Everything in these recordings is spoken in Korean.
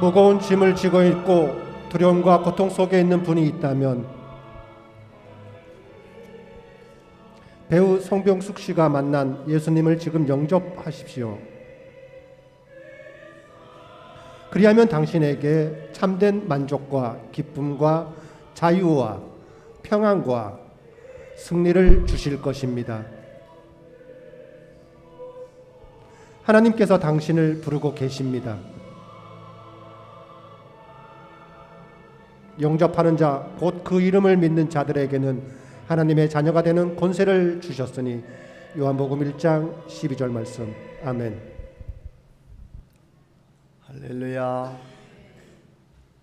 무거운 짐을 지고 있고 두려움과 고통 속에 있는 분이 있다면 배우 송병숙 씨가 만난 예수님을 지금 영접하십시오. 그리하면 당신에게 참된 만족과 기쁨과 자유와 평안과 승리를 주실 것입니다. 하나님께서 당신을 부르고 계십니다. 영접하는 자, 곧 그 이름을 믿는 자들에게는 하나님의 자녀가 되는 권세를 주셨으니 요한복음 1장 12절 말씀. 아멘. 할렐루야.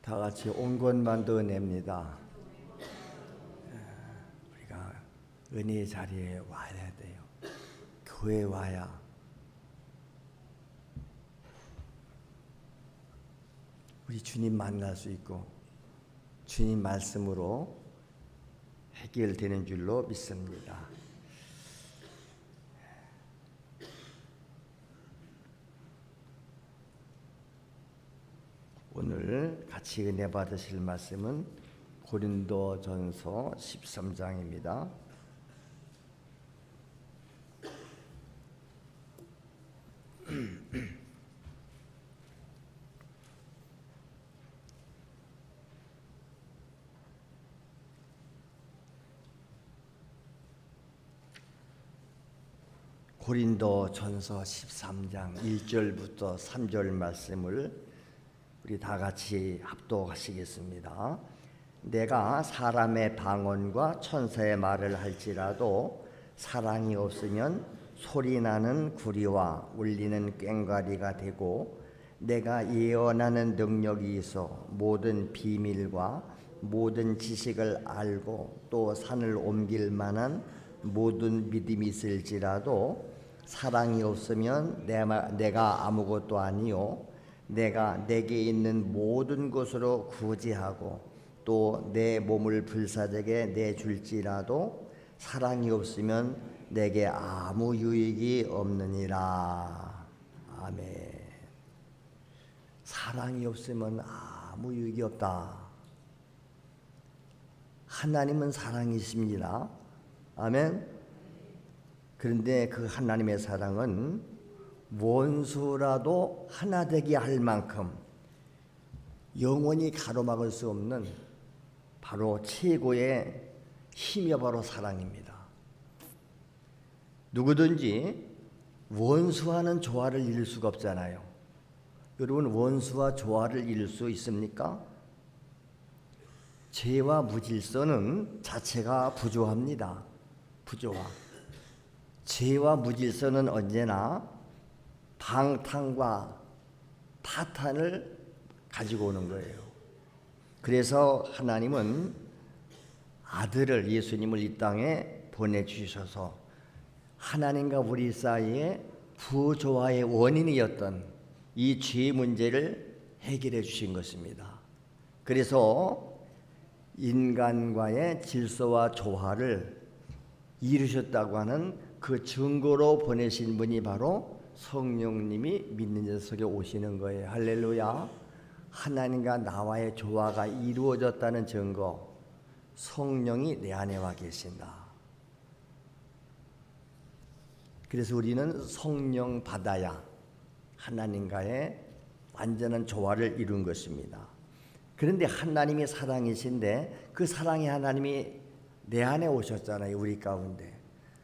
다 같이 온 것만도 은혜입니다. 우리가 은혜의 자리에 와야 돼요. 교회에 와야 우리 주님 만날 수 있고 주님 말씀으로 해결되는 줄로 믿습니다. 오늘 같이 은혜 받으실 말씀은 고린도전서 13장입니다. 고린도전서 13장 1절부터 3절 말씀을 우리 다 같이 합독하시겠습니다. 내가 사람의 방언과 천사의 말을 할지라도 사랑이 없으면 소리나는 구리와 울리는 꽹과리가 되고, 내가 예언하는 능력이 있어 모든 비밀과 모든 지식을 알고 또 산을 옮길 만한 모든 믿음이 있을지라도 사랑이 없으면 내가 아무것도 아니요 내가 내게 있는 모든 것으로 구제하고 또 내 몸을 불사르게 내줄지라도 사랑이 없으면 내게 아무 유익이 없느니라. 아멘. 사랑이 없으면 아무 유익이 없다. 하나님은 사랑이십니다. 아멘. 그런데 그 하나님의 사랑은 원수라도 하나 되게 할 만큼 영원히 가로막을 수 없는 바로 최고의 힘이 바로 사랑입니다. 누구든지 원수와는 조화를 이룰 수가 없잖아요. 여러분, 원수와 조화를 이룰 수 있습니까? 죄와 무질서는 자체가 부조합니다. 부조화. 죄와 무질서는 언제나 방탕과 파탄을 가지고 오는 거예요. 그래서 하나님은 아들을, 예수님을 이 땅에 보내주셔서 하나님과 우리 사이에 부조화의 원인이었던 이 죄 문제를 해결해 주신 것입니다. 그래서 인간과의 질서와 조화를 이루셨다고 하는 그 증거로 보내신 분이 바로 성령님이 믿는 자 속에 오시는 거예요. 할렐루야. 하나님과 나와의 조화가 이루어졌다는 증거, 성령이 내 안에 와 계신다. 그래서 우리는 성령 받아야 하나님과의 완전한 조화를 이룬 것입니다. 그런데 하나님이 사랑이신데 그 사랑의 하나님이 내 안에 오셨잖아요. 우리 가운데.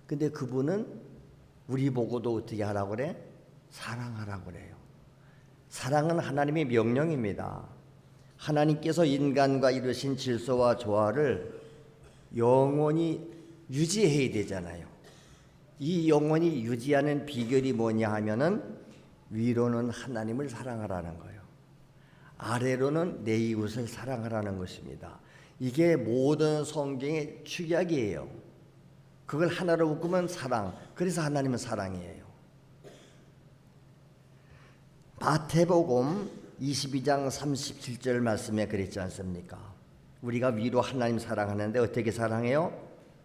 근데 그분은 우리 보고도 어떻게 하라고 그래? 사랑하라고 그래요. 사랑은 하나님의 명령입니다. 하나님께서 인간과 이루신 질서와 조화를 영원히 유지해야 되잖아요. 이 영원히 유지하는 비결이 뭐냐 하면은 위로는 하나님을 사랑하라는 거예요. 아래로는 내 이웃을 사랑하라는 것입니다. 이게 모든 성경의 축약이에요. 그걸 하나로 묶으면 사랑. 그래서 하나님은 사랑이에요. 마태복음 22장 37절 말씀에 그랬지 않습니까? 우리가 위로 하나님 사랑하는데 어떻게 사랑해요?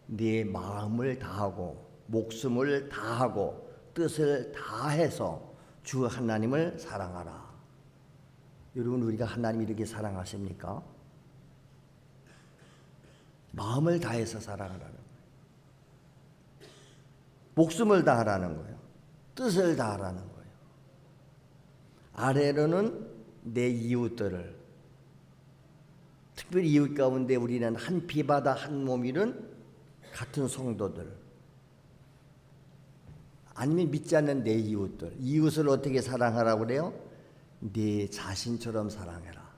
네 마음을 다하고 목숨을 다하고 뜻을 다해서 주 하나님을 사랑하라. 여러분, 우리가 하나님 이렇게 사랑하십니까? 마음을 다해서 사랑하라는 거예요. 목숨을 다하라는 거예요. 뜻을 다하라는 거예요. 아래로는 내 이웃들을, 특별히 이웃 가운데 우리는 한 피바다 한 몸이는 같은 성도들, 아니면 믿지 않는 내 이웃들, 이웃을 어떻게 사랑하라고 그래요? 네 자신처럼 사랑해라.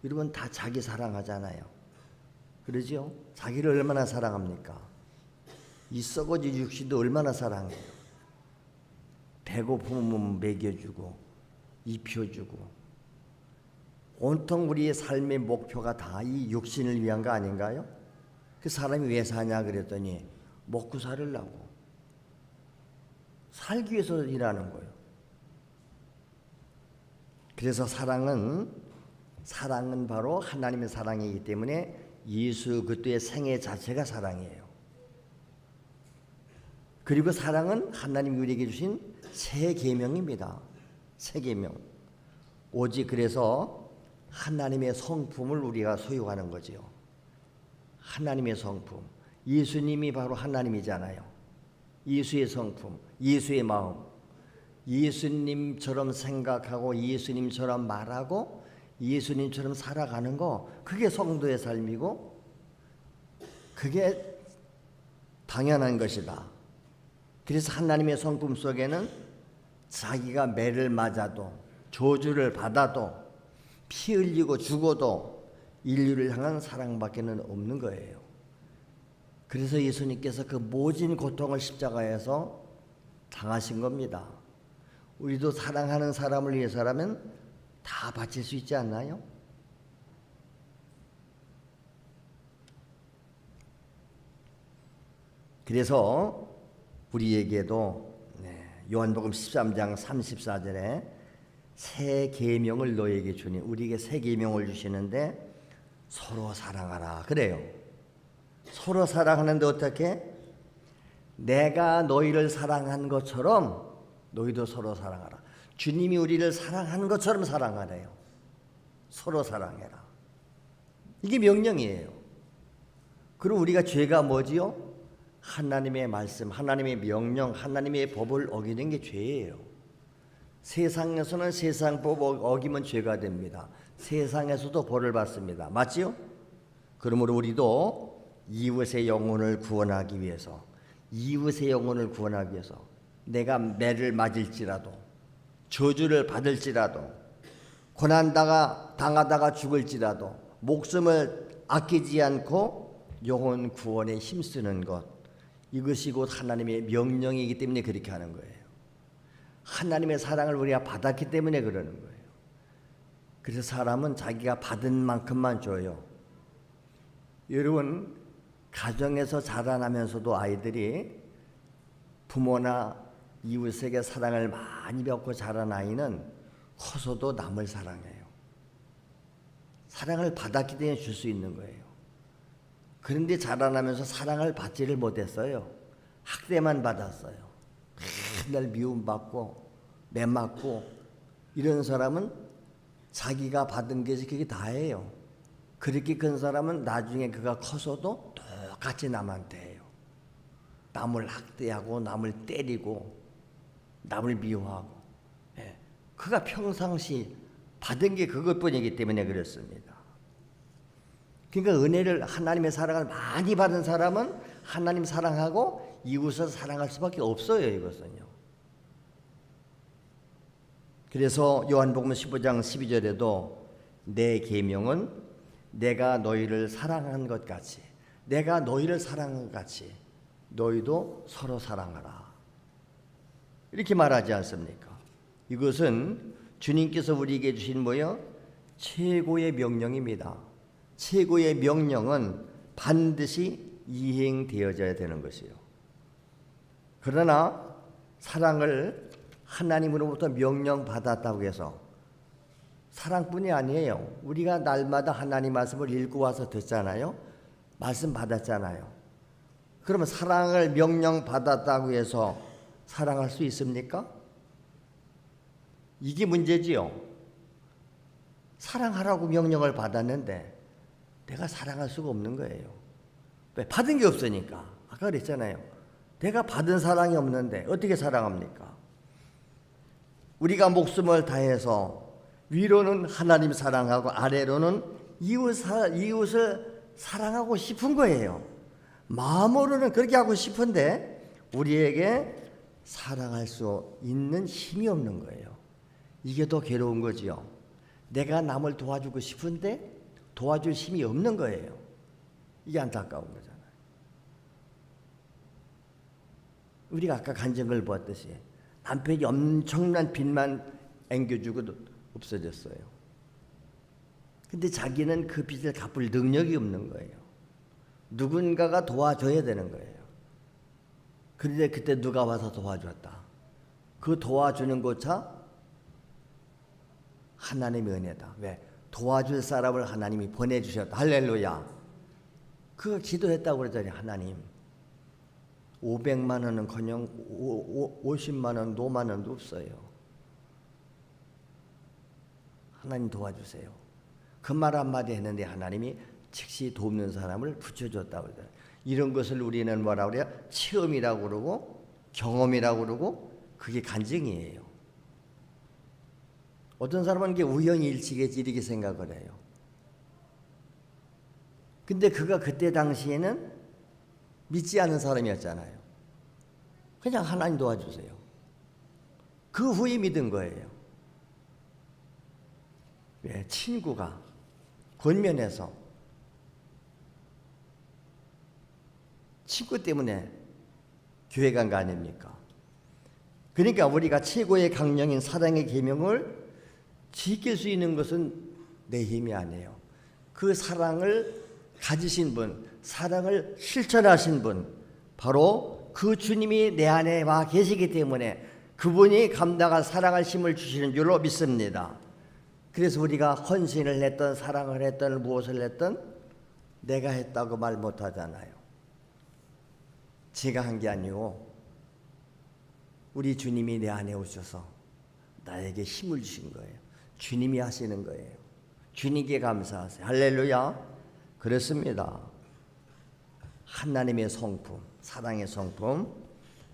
여러분 다 자기 사랑하잖아요. 그러죠? 자기를 얼마나 사랑합니까? 이 썩어진 육신도 얼마나 사랑해요. 배고프면 먹여주고 입혀주고, 온통 우리의 삶의 목표가 다 이 육신을 위한 거 아닌가요? 그 사람이 왜 사냐 그랬더니 먹고 살으려고, 살기 위해서 일하는 거예요. 그래서 사랑은 바로 하나님의 사랑이기 때문에 예수 그리스도의 생애 자체가 사랑이에요. 그리고 사랑은 하나님이 우리에게 주신 새 계명입니다. 새 계명. 오직 그래서 하나님의 성품을 우리가 소유하는 거지요. 하나님의 성품. 예수님이 바로 하나님이잖아요. 예수의 성품, 예수의 마음. 예수님처럼 생각하고 예수님처럼 말하고 예수님처럼 살아가는 거, 그게 성도의 삶이고 그게 당연한 것이다. 그래서 하나님의 성품 속에는 자기가 매를 맞아도 저주를 받아도 피 흘리고 죽어도 인류를 향한 사랑밖에는 없는 거예요. 그래서 예수님께서 그 모진 고통을 십자가에서 당하신 겁니다. 우리도 사랑하는 사람을 위해서라면 다 바칠 수 있지 않나요? 그래서 우리에게도 요한복음 13장 34절에 새 계명을 너에게 주니, 우리에게 새 계명을 주시는데 서로 사랑하라 그래요. 서로 사랑하는데 어떻게? 내가 너희를 사랑한 것처럼 너희도 서로 사랑하라. 주님이 우리를 사랑한 것처럼 사랑하래요. 서로 사랑해라. 이게 명령이에요. 그럼 우리가 죄가 뭐지요? 하나님의 말씀, 하나님의 명령, 하나님의 법을 어기는 게 죄예요. 세상에서는 세상 법 어기면 죄가 됩니다. 세상에서도 벌을 받습니다. 맞지요? 그러므로 우리도 이웃의 영혼을 구원하기 위해서, 이웃의 영혼을 구원하기 위해서 내가 매를 맞을지라도, 저주를 받을지라도, 당하다가 죽을지라도 목숨을 아끼지 않고 영혼 구원에 힘쓰는 것, 이것이 곧 하나님의 명령이기 때문에 그렇게 하는 거예요. 하나님의 사랑을 우리가 받았기 때문에 그러는 거예요. 그래서 사람은 자기가 받은 만큼만 줘요. 여러분, 가정에서 자라나면서도 아이들이 부모나 이웃에게 사랑을 많이 받고 자란 아이는 커서도 남을 사랑해요. 사랑을 받았기 때문에 줄 수 있는 거예요. 그런데 자라나면서 사랑을 받지를 못했어요. 학대만 받았어요. 맨날 미움받고 매맞고, 이런 사람은 자기가 받은 게 그게 다예요. 그렇게 큰 사람은 나중에 그가 커서도 똑같이 남한테 해요. 남을 학대하고 남을 때리고 남을 미워하고. 그가 평상시 받은 게 그것뿐이기 때문에 그렇습니다. 그러니까 은혜를, 하나님의 사랑을 많이 받은 사람은 하나님 사랑하고 이웃을 사랑할 수밖에 없어요. 이것은요. 그래서 요한복음 15장 12절에도 내 계명은 내가 너희를 사랑한 것 같이, 내가 너희를 사랑한 것 같이 너희도 서로 사랑하라, 이렇게 말하지 않습니까? 이것은 주님께서 우리에게 주신 뭐요? 최고의 명령입니다. 최고의 명령은 반드시 이행되어져야 되는 것이요. 그러나 사랑을 하나님으로부터 명령받았다고 해서 사랑뿐이 아니에요. 우리가 날마다 하나님 말씀을 읽고 와서 듣잖아요. 말씀 받았잖아요. 그러면 사랑을 명령받았다고 해서 사랑할 수 있습니까? 이게 문제지요. 사랑하라고 명령을 받았는데 내가 사랑할 수가 없는 거예요. 왜? 받은 게 없으니까. 아까 그랬잖아요. 내가 받은 사랑이 없는데 어떻게 사랑합니까? 우리가 목숨을 다해서 위로는 하나님 사랑하고 아래로는 이웃을 사랑하고 싶은 거예요. 마음으로는 그렇게 하고 싶은데 우리에게 사랑할 수 있는 힘이 없는 거예요. 이게 더 괴로운 거지요. 내가 남을 도와주고 싶은데 도와줄 힘이 없는 거예요. 이게 안타까운 거잖아요. 우리가 아까 간증을 보았듯이 남편이 엄청난 빚만 앵겨주고도 없어졌어요. 근데 자기는 그 빚을 갚을 능력이 없는 거예요. 누군가가 도와줘야 되는 거예요. 그런데 그때 누가 와서 도와줬다. 그 도와주는 것차 하나님의 은혜다. 왜? 도와줄 사람을 하나님이 보내주셨다. 할렐루야. 그거 기도했다고 그러잖아요. 하나님 500만 원은커녕 50만 원, 5만 원도 없어요. 하나님 도와주세요. 그 말 한마디 했는데 하나님이 즉시 돕는 사람을 붙여줬다고 그러잖아요. 이런 것을 우리는 뭐라고 그래요? 체험이라고 그러고 경험이라고 그러고 그게 간증이에요. 어떤 사람은 이게 우연히 일치겠지 이렇게 생각을 해요. 근데 그가 그때 당시에는 믿지 않는 사람이었잖아요. 그냥 하나님 도와주세요. 그 후에 믿은 거예요. 왜? 친구가 권면해서 친구 때문에 교회 간 거 아닙니까? 그러니까 우리가 최고의 강령인 사랑의 계명을 지킬 수 있는 것은 내 힘이 아니에요. 그 사랑을 가지신 분, 사랑을 실천하신 분, 바로 그 주님이 내 안에 와 계시기 때문에 그분이 감당할 사랑할 힘을 주시는 줄로 믿습니다. 그래서 우리가 헌신을 했던 사랑을 했던 무엇을 했던 내가 했다고 말 못하잖아요. 제가 한 게 아니고 우리 주님이 내 안에 오셔서 나에게 힘을 주신 거예요. 주님이 하시는 거예요. 주님께 감사하세요. 할렐루야. 그렇습니다. 하나님의 성품, 사랑의 성품,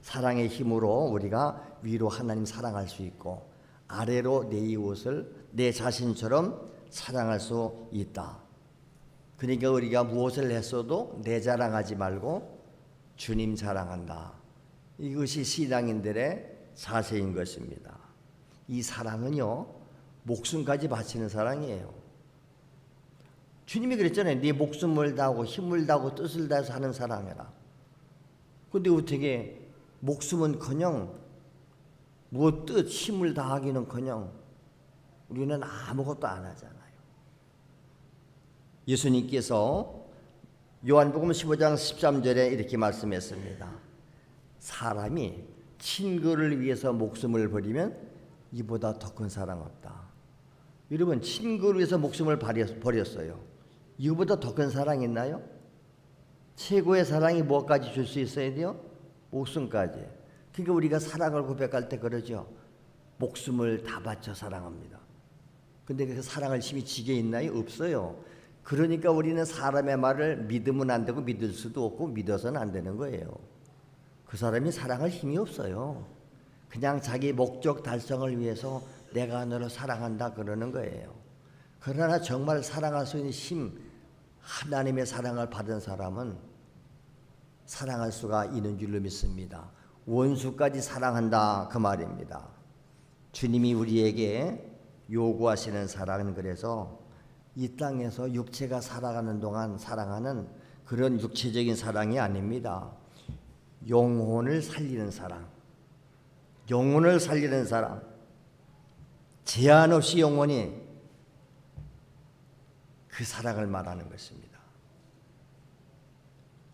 사랑의 힘으로 우리가 위로 하나님 사랑할 수 있고 아래로 내 이웃을 내 자신처럼 사랑할 수 있다. 그러니까 우리가 무엇을 했어도 내 자랑하지 말고 주님 자랑한다. 이것이 신앙인들의 자세인 것입니다. 이 사랑은요, 목숨까지 바치는 사랑이에요. 주님이 그랬잖아요. 네 목숨을 다하고 힘을 다하고 뜻을 다해서 하는 사랑이라. 근데 어떻게 목숨은커녕 뭐 뜻, 힘을 다하기는커녕 우리는 아무것도 안 하잖아요. 예수님께서 요한복음 15장 13절에 이렇게 말씀했습니다. 사람이 친구를 위해서 목숨을 버리면 이보다 더 큰 사랑 없다. 여러분, 친구를 위해서 목숨을 버렸어요. 이보다 더 큰 사랑 있나요? 최고의 사랑이 무엇까지 줄 수 있어야 돼요? 목숨까지. 그러니까 우리가 사랑을 고백할 때 그러죠. 목숨을 다 바쳐 사랑합니다. 근데 그 사랑을 힘이 지게 있나요? 없어요. 그러니까 우리는 사람의 말을 믿으면 안 되고 믿을 수도 없고 믿어서는 안 되는 거예요. 그 사람이 사랑할 힘이 없어요. 그냥 자기 목적 달성을 위해서 내가 너를 사랑한다 그러는 거예요. 그러나 정말 사랑할 수 있는 힘, 하나님의 사랑을 받은 사람은 사랑할 수가 있는 줄로 믿습니다. 원수까지 사랑한다 그 말입니다. 주님이 우리에게 요구하시는 사랑은 그래서 이 땅에서 육체가 살아가는 동안 사랑하는 그런 육체적인 사랑이 아닙니다. 영혼을 살리는 사랑, 영혼을 살리는 사랑, 제한 없이 영원히 그 사랑을 말하는 것입니다.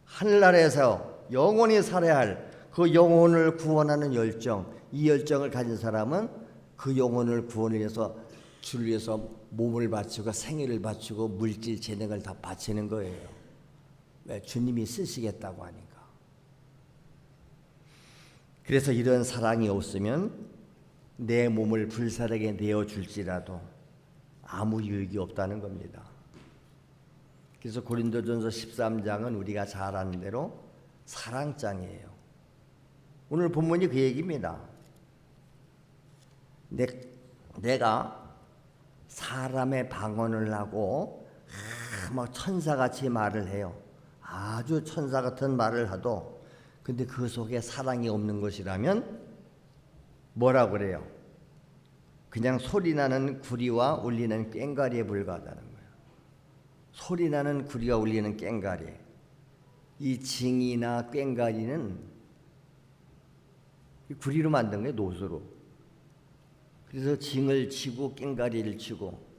하늘나라에서 영원히 살아야 할 그 영혼을 구원하는 열정, 이 열정을 가진 사람은 그 영혼을 구원을 위해서 주를 위해서 몸을 바치고 생애를 바치고 물질 재능을 다 바치는 거예요. 왜? 주님이 쓰시겠다고 하니까. 그래서 이런 사랑이 없으면 내 몸을 불사르게 내어줄지라도 아무 유익이 없다는 겁니다. 그래서 고린도전서 13장은 우리가 잘 아는 대로 사랑장이에요. 오늘 본문이 그 얘기입니다. 내가 사람의 방언을 하고 막 천사같이 말을 해요. 아주 천사 같은 말을 하도 근데 그 속에 사랑이 없는 것이라면 뭐라 그래요? 그냥 소리나는 구리와 울리는 꽹과리에 불과하다는 거예요. 소리나는 구리와 울리는 꽹과리. 이 징이나 꽹과리는 구리로 만든 거예요, 노수로. 그래서 징을 치고 꽹과리를 치고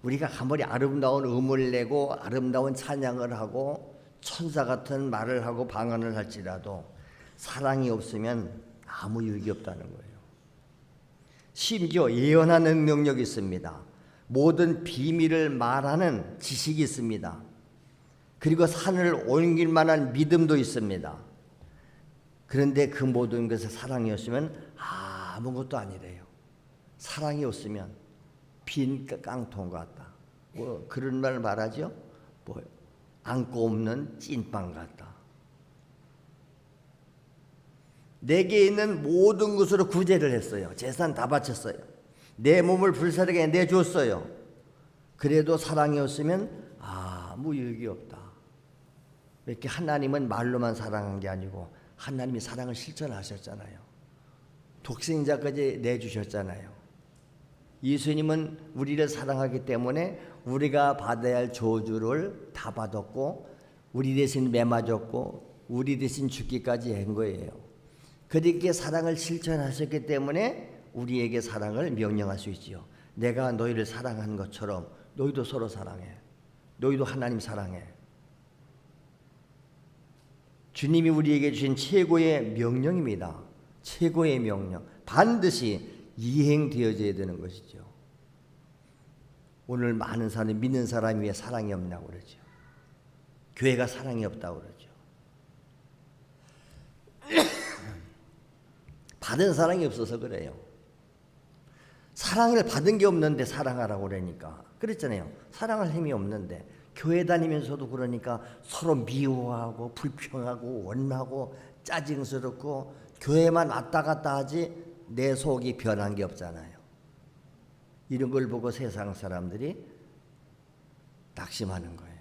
우리가 아무리 아름다운 음을 내고 아름다운 찬양을 하고 천사 같은 말을 하고 방언을 할지라도 사랑이 없으면 아무 유익이 없다는 거예요. 심지어 예언하는 능력이 있습니다. 모든 비밀을 말하는 지식이 있습니다. 그리고 산을 옮길 만한 믿음도 있습니다. 그런데 그 모든 것에 사랑이 없으면 아무것도 아니래요. 사랑이 없으면 빈 깡통 같다. 뭐 그런 말 말하죠. 뭐 안고 없는 찐빵 같다. 내게 있는 모든 것으로 구제를 했어요. 재산 다 바쳤어요. 내 몸을 불사르게 내줬어요. 그래도 사랑이 없으면 아무 유익이 없다. 이렇게 하나님은 말로만 사랑한 게 아니고 하나님이 사랑을 실천하셨잖아요. 독생자까지 내주셨잖아요. 예수님은 우리를 사랑하기 때문에 우리가 받아야 할 저주를 다 받았고 우리 대신 매맞았고 우리 대신 죽기까지 한 거예요. 그렇게 사랑을 실천하셨기 때문에 우리에게 사랑을 명령할 수 있지요. 내가 너희를 사랑한 것처럼 너희도 서로 사랑해. 너희도 하나님 사랑해. 주님이 우리에게 주신 최고의 명령입니다. 최고의 명령. 반드시 이행되어져야 되는 것이죠. 오늘 많은 사람이 믿는 사람이 왜 사랑이 없냐고 그러죠. 교회가 사랑이 없다고 그러죠. 받은 사랑이 없어서 그래요. 사랑을 받은 게 없는데 사랑하라고 그러니까. 그랬잖아요. 사랑할 힘이 없는데 교회 다니면서도 그러니까 서로 미워하고 불평하고 원하고 짜증스럽고 교회만 왔다 갔다 하지 내 속이 변한 게 없잖아요. 이런 걸 보고 세상 사람들이 낙심하는 거예요.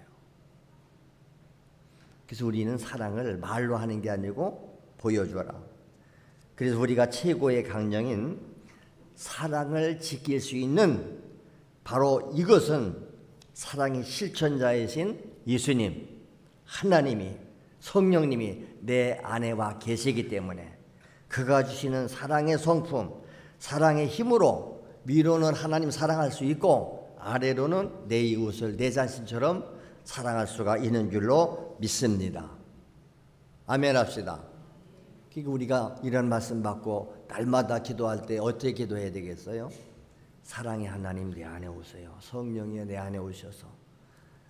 그래서 우리는 사랑을 말로 하는 게 아니고 보여줘라. 그래서 우리가 최고의 강령인 사랑을 지킬 수 있는 바로 이것은 사랑의 실천자이신 예수님, 하나님이, 성령님이 내 안에와 계시기 때문에 그가 주시는 사랑의 성품, 사랑의 힘으로 위로는 하나님 사랑할 수 있고 아래로는 내 이웃을 내 자신처럼 사랑할 수가 있는 줄로 믿습니다. 아멘 합시다. 그러니까 우리가 이런 말씀 받고 날마다 기도할 때 어떻게 기도해야 되겠어요? 사랑의 하나님 내 안에 오세요. 성령이 내 안에 오셔서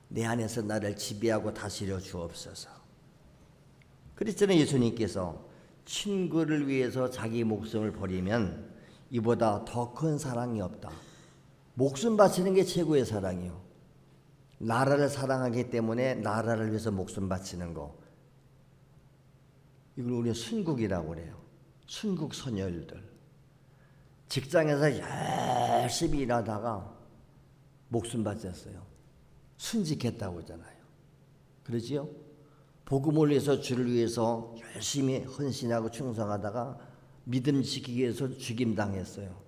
내 안에서 나를 지배하고 다스려 주옵소서. 그랬잖아요. 예수님께서 친구를 위해서 자기 목숨을 버리면 이보다 더 큰 사랑이 없다. 목숨 바치는 게 최고의 사랑이요. 나라를 사랑하기 때문에 나라를 위해서 목숨 바치는 거. 이걸 우리가 순국이라고 그래요. 순국 선열들. 직장에서 열심히 일하다가 목숨 바쳤어요. 순직했다고 하잖아요. 그러지요? 복음을 위해서 주를 위해서 열심히 헌신하고 충성하다가 믿음 지키기 위해서 죽임당했어요.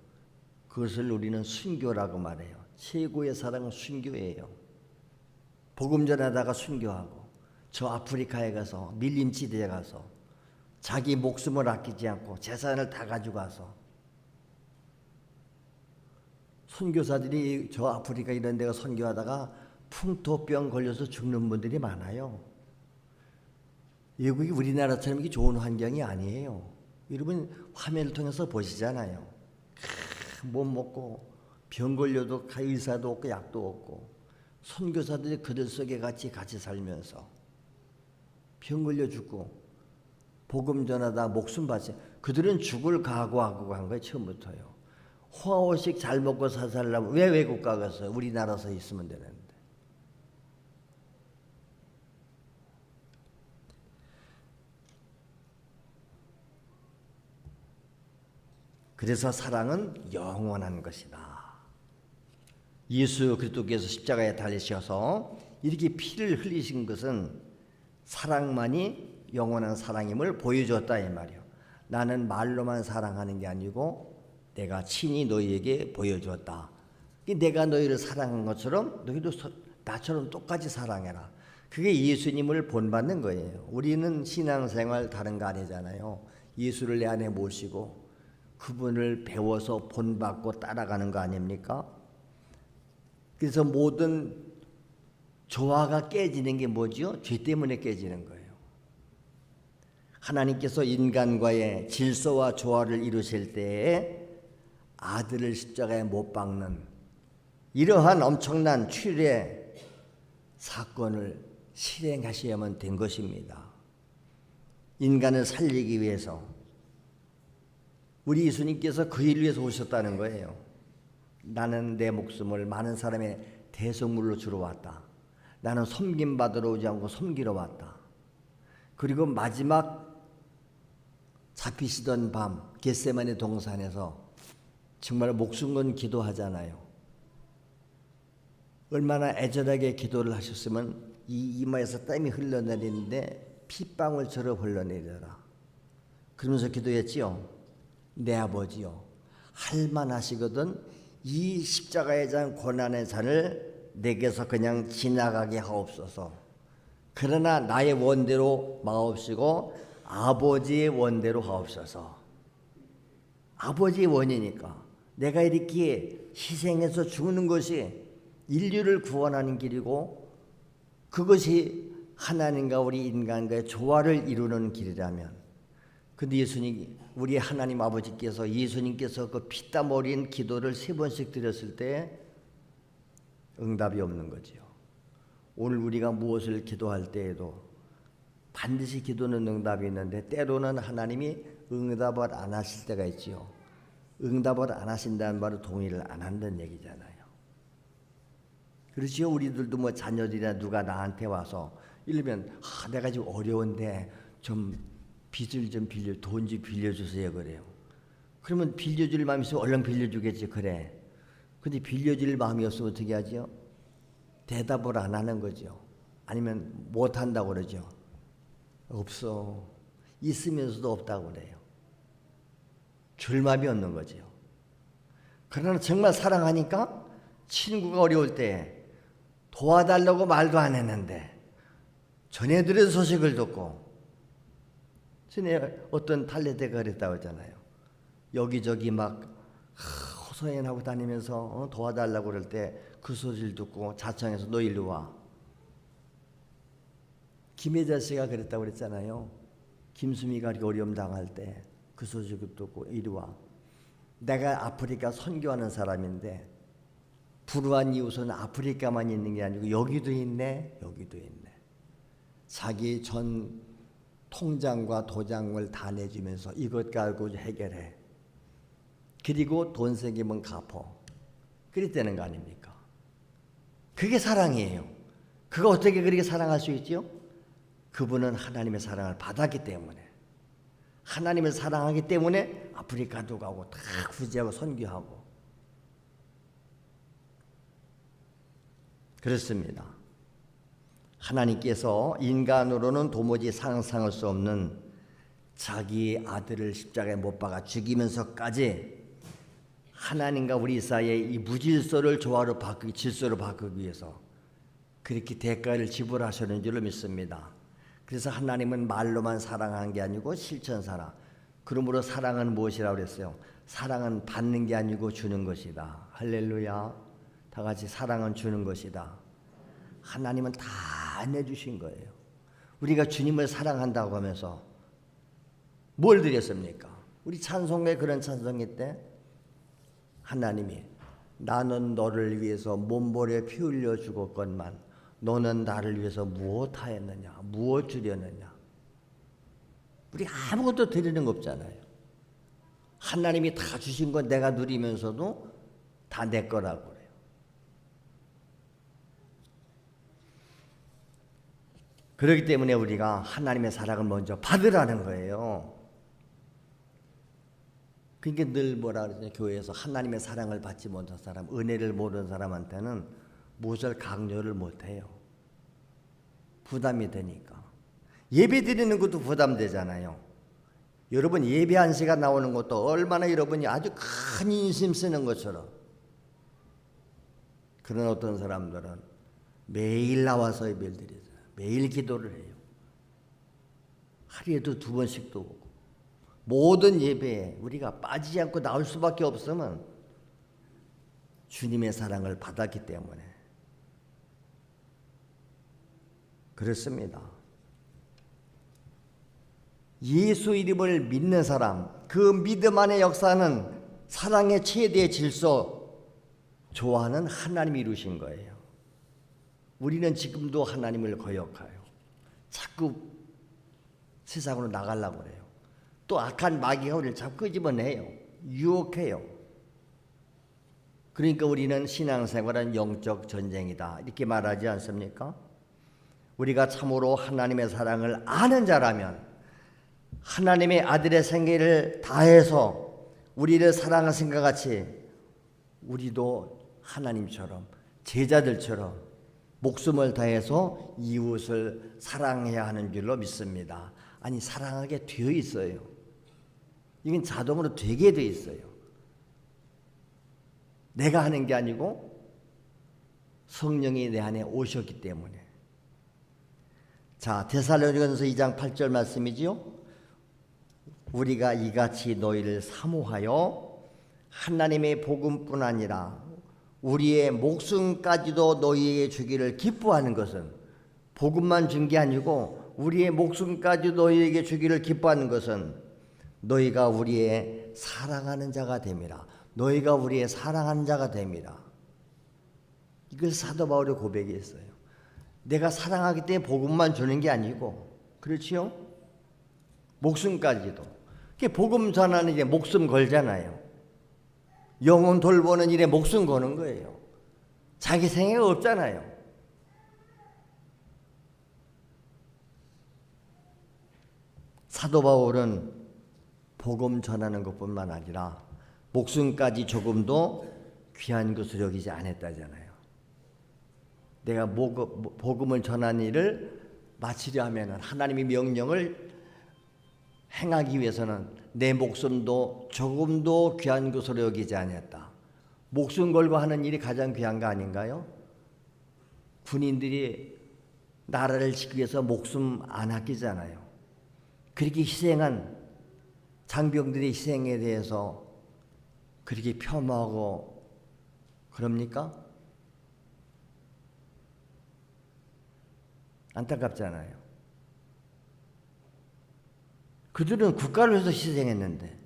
그것을 우리는 순교라고 말해요. 최고의 사랑은 순교예요. 복음 전하다가 순교하고 저 아프리카에 가서 밀림지대에 가서 자기 목숨을 아끼지 않고 재산을 다 가지고 가서 선교사들이 저 아프리카 이런 데가 선교하다가 풍토병 걸려서 죽는 분들이 많아요. 외국이 우리나라처럼 이게 좋은 환경이 아니에요. 여러분 화면을 통해서 보시잖아요. 못 먹고 병 걸려도 의사도 없고 약도 없고 선교사들이 그들 속에 같이 살면서 병 걸려 죽고 복음 전하다 목숨 바치 그들은 죽을 각오하고 간 거예요. 처음부터요. 호화호식 잘 먹고 살려면 왜 외국 가겠어요? 우리나라에서 있으면 되는데. 그래서 사랑은 영원한 것이다. 예수 그리스도께서 십자가에 달리셔서 이렇게 피를 흘리신 것은 사랑만이 영원한 사랑임을 보여줬다 이 말이요. 나는 말로만 사랑하는 게 아니고 내가 친히 너희에게 보여주었다. 내가 너희를 사랑한 것처럼 너희도 나처럼 똑같이 사랑해라. 그게 예수님을 본받는 거예요. 우리는 신앙생활 다른 거 아니잖아요. 예수를 내 안에 모시고 그분을 배워서 본받고 따라가는 거 아닙니까? 그래서 모든 조화가 깨지는 게 뭐죠? 죄 때문에 깨지는 거예요. 하나님께서 인간과의 질서와 조화를 이루실 때에 아들을 십자가에 못 박는 이러한 엄청난 출애 사건을 실행하셔야만 된 것입니다. 인간을 살리기 위해서 우리 예수님께서 그 일을 위해서 오셨다는 거예요. 나는 내 목숨을 많은 사람의 대속물로 주러 왔다. 나는 섬김받으러 오지 않고 섬기러 왔다. 그리고 마지막 잡히시던 밤 겟세마네 동산에서 정말 목숨 건 기도하잖아요. 얼마나 애절하게 기도를 하셨으면 이 이마에서 땀이 흘러내리는데 핏방울처럼 흘러내려라. 그러면서 기도했지요. 내 아버지요, 할만하시거든 이 십자가의 잔 고난의 잔을 내게서 그냥 지나가게 하옵소서. 그러나 나의 원대로 마옵시고 아버지의 원대로 하옵소서. 아버지의 원이니까 내가 이렇게 희생해서 죽는 것이 인류를 구원하는 길이고 그것이 하나님과 우리 인간과의 조화를 이루는 길이라면, 근데 예수님, 우리 하나님 아버지께서 예수님께서 그 피땀 어린 기도를 3번씩 드렸을 때 응답이 없는 거지요. 오늘 우리가 무엇을 기도할 때에도 반드시 기도는 응답이 있는데 때로는 하나님이 응답을 안 하실 때가 있지요. 응답을 안 하신다는 말은 동의를 안 한다는 얘기잖아요. 그렇지요. 우리들도 뭐 자녀들이나 누가 나한테 와서 이러면 내가 지금 어려운데 좀 빚을 좀 돈 좀 빌려주세요 그래요. 그러면 빌려줄 마음이 있으면 얼른 빌려주겠지. 그래. 근데 빌려줄 마음이 없으면 어떻게 하죠? 대답을 안 하는 거죠. 아니면 못한다고 그러죠. 없어. 있으면서도 없다고 그래요. 줄 마음이 없는 거죠. 그러나 정말 사랑하니까 친구가 어려울 때 도와달라고 말도 안 했는데 전해드린 소식을 듣고, 전에 어떤 탈레대가 그랬다고 했잖아요. 여기저기 막 호소연하고 다니면서 도와달라고 그럴 때 그 소식을 듣고 자청해서 너 일로 와. 김혜자 씨가 그랬다고 그랬잖아요. 김수미가 이렇게 어려움 당할 때 그 소식을 듣고 이리 와. 내가 아프리카 선교하는 사람인데 불우한 이웃은 아프리카만 있는 게 아니고 여기도 있네, 여기도 있네. 자기 전 통장과 도장을 다 내주면서 이것 가지고 해결해. 그리고 돈 생기면 갚어. 그랬다는 거 아닙니까? 그게 사랑이에요. 그거 어떻게 그렇게 사랑할 수 있죠? 그분은 하나님의 사랑을 받았기 때문에, 하나님을 사랑하기 때문에 아프리카도 가고 다 구제하고 선교하고 그렇습니다. 하나님께서 인간으로는 도무지 상상할 수 없는 자기 아들을 십자가에 못 박아 죽이면서까지 하나님과 우리 사이의 이 무질서를 조화로 바꾸기, 질서로 바꾸기 위해서 그렇게 대가를 지불하시는 줄로 믿습니다. 그래서 하나님은 말로만 사랑하는 게 아니고 실천사랑. 그러므로 사랑은 무엇이라고 그랬어요? 사랑은 받는 게 아니고 주는 것이다. 할렐루야. 다 같이 사랑은 주는 것이다. 하나님은 다 내주신 거예요. 우리가 주님을 사랑한다고 하면서 뭘 드렸습니까? 우리 찬송에 그런 찬송일 때 하나님이 나는 너를 위해서 몸버려 피 흘려 죽었건만 너는 나를 위해서 무엇하였느냐, 무엇 주려느냐. 우리 아무것도 드리는 거 없잖아요. 하나님이 다 주신 건 내가 누리면서도 다 내 거라고 그래요. 그렇기 때문에 우리가 하나님의 사랑을 먼저 받으라는 거예요. 그러니까 늘 뭐라 그러죠? 교회에서 하나님의 사랑을 받지 못한 사람, 은혜를 모르는 사람한테는 무엇을 강요를 못해요. 부담이 되니까. 예배 드리는 것도 부담되잖아요. 여러분 예배 한 시간 나오는 것도 얼마나 여러분이 아주 큰 인심 쓰는 것처럼. 그런 어떤 사람들은 매일 나와서 예배를 드리잖아요. 매일 기도를 해요. 하루에도 2번씩도 오고. 모든 예배에 우리가 빠지지 않고 나올 수밖에 없으면 주님의 사랑을 받았기 때문에 그렇습니다. 예수 이름을 믿는 사람, 그 믿음 안에 역사는 사랑의 최대의 질서, 좋아하는 하나님이 이루신 거예요. 우리는 지금도 하나님을 거역해요. 자꾸 세상으로 나가려고 그래요. 또 악한 마귀가 우리를 자꾸 끄집어내요. 유혹해요. 그러니까 우리는 신앙생활은 영적 전쟁이다 이렇게 말하지 않습니까? 우리가 참으로 하나님의 사랑을 아는 자라면 하나님의 아들의 생애를 다해서 우리를 사랑하신 것 같이 우리도 하나님처럼 제자들처럼 목숨을 다해서 이웃을 사랑해야 하는 줄로 믿습니다. 아니 사랑하게 되어 있어요. 이건 자동으로 되게 되어 있어요. 내가 하는 게 아니고 성령이 내 안에 오셨기 때문에. 자, 데살로니가전서 2장 8절 말씀이지요. 우리가 이같이 너희를 사모하여 하나님의 복음뿐 아니라 우리의 목숨까지도 너희에게 주기를 기뻐하는 것은 복음만 준 게 아니고 우리의 목숨까지 너희에게 주기를 기뻐하는 것은 너희가 우리의 사랑하는 자가 됨이라. 너희가 우리의 사랑하는 자가 됨이라. 이걸 사도 바울의 고백이었어요. 내가 사랑하기 때문에 복음만 주는 게 아니고, 그렇지요? 목숨까지도. 복음 전하는 게 목숨 걸잖아요. 영혼 돌보는 일에 목숨 거는 거예요. 자기 생애가 없잖아요. 사도 바울은 복음 전하는 것뿐만 아니라 목숨까지 조금도 귀한 것을 여기지 않았다잖아요. 내가 복음을 전하는 일을 마치려 하면 하나님의 명령을 행하기 위해서는 내 목숨도 조금도 귀한 것으로 여기지 않았다. 목숨 걸고 하는 일이 가장 귀한 거 아닌가요? 군인들이 나라를 지키기 위해서 목숨 안 아끼잖아요. 그렇게 희생한 장병들의 희생에 대해서 그렇게 폄하하고 그럽니까? 안타깝잖아요. 그들은 국가를 위해서 희생했는데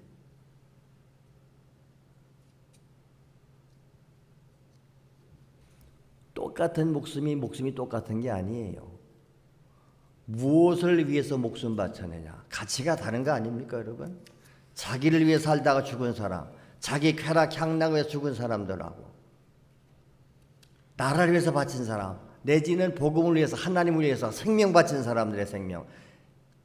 똑같은 목숨이 똑같은 게 아니에요. 무엇을 위해서 목숨 바쳤느냐? 가치가 다른 거 아닙니까, 여러분? 자기를 위해 살다가 죽은 사람, 자기 쾌락 향락을 위해서 죽은 사람들하고 나라를 위해서 바친 사람, 내지는 복음을 위해서 하나님을 위해서 생명 바친 사람들의 생명.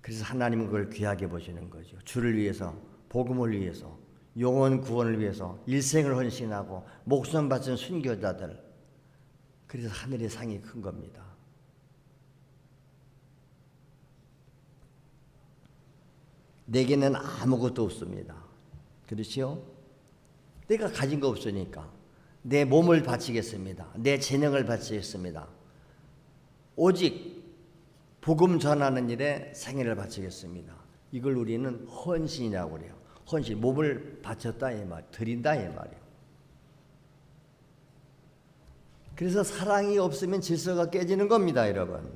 그래서 하나님은 그걸 귀하게 보시는 거죠. 주를 위해서, 복음을 위해서, 영혼 구원을 위해서 일생을 헌신하고 목숨 바친 순교자들. 그래서 하늘의 상이 큰 겁니다. 내게는 아무것도 없습니다. 그렇지요? 내가 가진 거 없으니까 내 몸을 바치겠습니다. 내 재능을 바치겠습니다. 오직 복음 전하는 일에 생애를 바치겠습니다. 이걸 우리는 헌신이라고 그래요. 헌신, 몸을 바쳤다 이 말, 드린다 이 말이에요. 그래서 사랑이 없으면 질서가 깨지는 겁니다, 여러분.